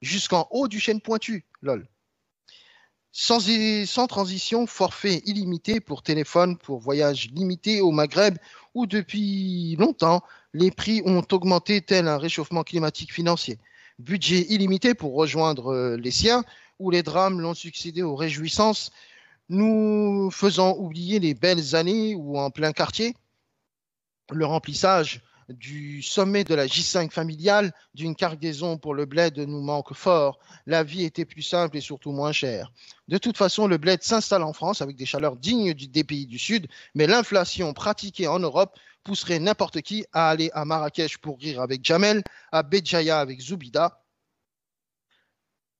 jusqu'en haut du chêne pointu, lol. Sans transition, forfait illimité pour téléphone, pour voyage limité au Maghreb, où depuis longtemps, les prix ont augmenté tel un réchauffement climatique financier. Budget illimité pour rejoindre les siens, où les drames l'ont succédé aux réjouissances, nous faisant oublier les belles années où en plein quartier, le remplissage du sommet de la J5 familiale d'une cargaison pour le bled nous manque fort. La vie était plus simple et surtout moins chère. De toute façon, le bled s'installe en France avec des chaleurs dignes des pays du Sud, mais l'inflation pratiquée en Europe pousserait n'importe qui à aller à Marrakech pour rire avec Jamel, à Béjaïa avec Zoubida.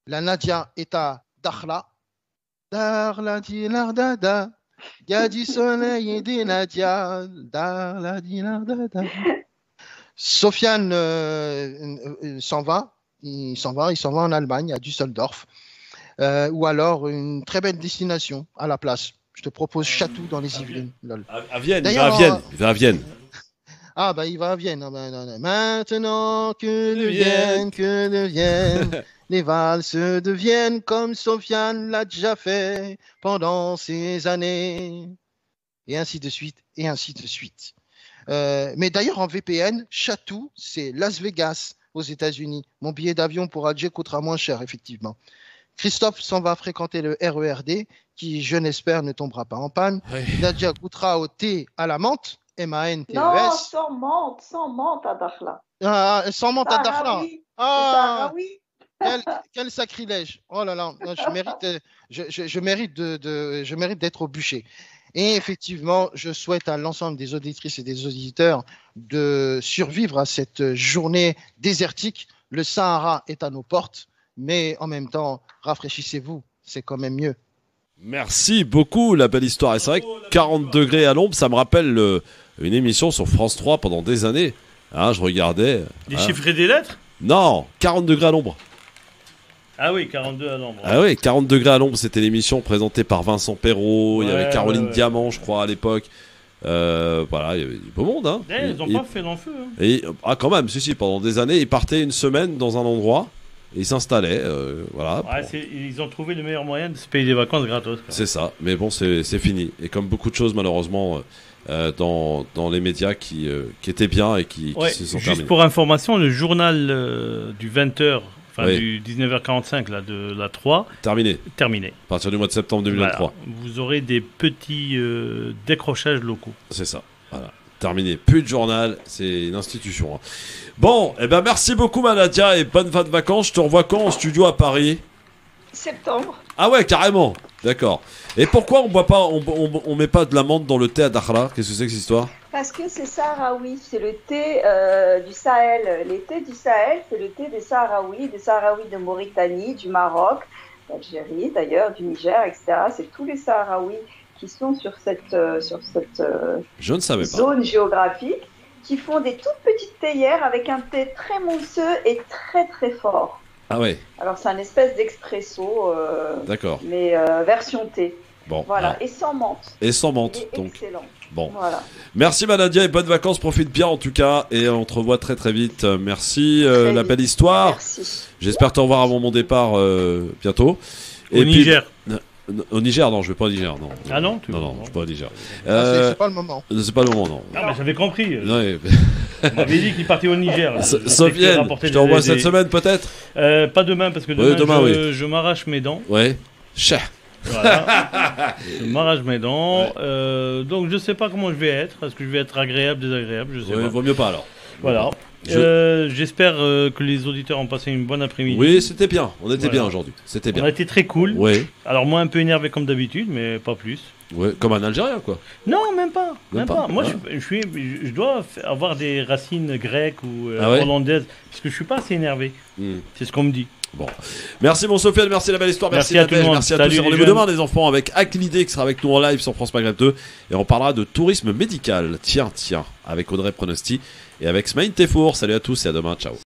La Nadia est à Dakhla. Darla di lardada, il y a du soleil et des Nadia. Darla di lardada. Sofiane s'en va. Il s'en va en Allemagne, à Düsseldorf. Ou alors une très belle destination à la place. Je te propose Chatou dans les Yvelines. À Vienne, il va à Vienne. Ah, bah il va à Vienne. Maintenant que deviennent les valses deviennent comme Sofiane l'a déjà fait pendant ces années. Et ainsi de suite, et ainsi de suite. Mais d'ailleurs, en VPN, Chatou, c'est Las Vegas aux États-Unis. Mon billet d'avion pour Alger coûtera moins cher, effectivement. Christophe s'en va fréquenter le RERD, qui, je l'espère, ne tombera pas en panne. Oui. Nadia goûtera au thé à la menthe, M-A-N-T-E-S. Non, sans menthe à Dakhla. Ah, sans menthe à Dakhla. Ah, oui. Quel sacrilège. Oh là là, je mérite d'être au bûcher. Et effectivement, je souhaite à l'ensemble des auditrices et des auditeurs de survivre à cette journée désertique. Le Sahara est à nos portes. Mais en même temps, rafraîchissez-vous, c'est quand même mieux. Merci beaucoup, la belle histoire. Et c'est vrai que 40 degrés à l'ombre, ça me rappelle une émission sur France 3 pendant des années. Hein, je regardais. Les chiffres et des lettres? Non, 40 degrés à l'ombre. Ah oui, 42 à l'ombre. Ah oui, 40 degrés à l'ombre, c'était l'émission présentée par Vincent Perrault. Ouais, il y avait Caroline Diamant, je crois, à l'époque. Voilà, il y avait du beau monde. Hein. Ils n'ont pas fait long feu. Hein. Quand même, si, pendant des années, ils partaient une semaine dans un endroit. et ils s'installaient. Voilà. Ouais, ils ont trouvé le meilleur moyen de se payer des vacances gratos. C'est ça, mais bon, c'est fini. Et comme beaucoup de choses, malheureusement, dans les médias qui étaient bien et qui se sont terminés. Juste pour information, le journal du 20h, du 19h45 là, de la 3. Terminé. À partir du mois de septembre 2023. Voilà. Vous aurez des petits décrochages locaux. C'est ça. Voilà. Terminé. Plus de journal, c'est une institution. Hein. Bon, eh ben merci beaucoup Manadia et bonnes fin de vacances. Je te revois quand en studio à Paris? Septembre. Ah ouais, carrément. D'accord. Et pourquoi on boit pas, on met pas de la menthe dans le thé à Dakhla? Qu'est-ce que c'est que cette histoire? Parce que c'est sahraoui, c'est le thé du Sahel. Les thés du Sahel, c'est le thé des Sahraouis de Mauritanie, du Maroc, d'Algérie d'ailleurs, du Niger, etc. C'est tous les Sahraouis qui sont sur cette Je ne savais pas. Zone géographique, qui font des toutes petites théières avec un thé très mousseux et très très fort. Ah ouais. Alors c'est un espèce d'expresso, d'accord. Mais version thé. Bon. Voilà, Alors. et sans menthe. Et sans menthe, donc. Excellent. Bon. Voilà. Merci Manadia et bonnes vacances, profite bien en tout cas et on te revoit très très vite. Merci, la belle histoire. Merci. J'espère te revoir avant mon départ bientôt. Au Niger. Au Niger, non, je vais pas au Niger, non. Ah non, non, je vais pas au Niger. C'est pas le moment. C'est pas le moment, non. Ah, mais j'avais compris. Ouais. On m'avait dit qu'il partait au Niger. Sofiane, je te revois cette semaine peut-être. Pas demain parce que demain, je m'arrache mes dents. Ouais. Chat. Voilà. Je m'arrache mes dents. Donc je sais pas comment je vais être. Est-ce que je vais être agréable, désagréable? Je sais pas. Vaut mieux pas alors. Voilà. J'espère que les auditeurs ont passé une bonne après-midi. Oui, c'était bien. On était bien aujourd'hui. C'était bien. On a été très cool. Oui. Alors moi un peu énervé comme d'habitude, mais pas plus. Ouais, comme un Algérien quoi. Non, même pas. Moi, je dois avoir des racines grecques ou ouais hollandaises, parce que je suis pas assez énervé. C'est ce qu'on me dit. Bon. Merci mon Sofiane, merci la belle histoire, merci à tout le monde. Merci à tous. Rendez-vous demain les enfants avec Aclidé qui sera avec nous en live sur France Maghreb 2 et on parlera de tourisme médical. Tiens, avec Audrey Pronosti et avec Smaïn Tefour. Salut à tous et à demain, ciao.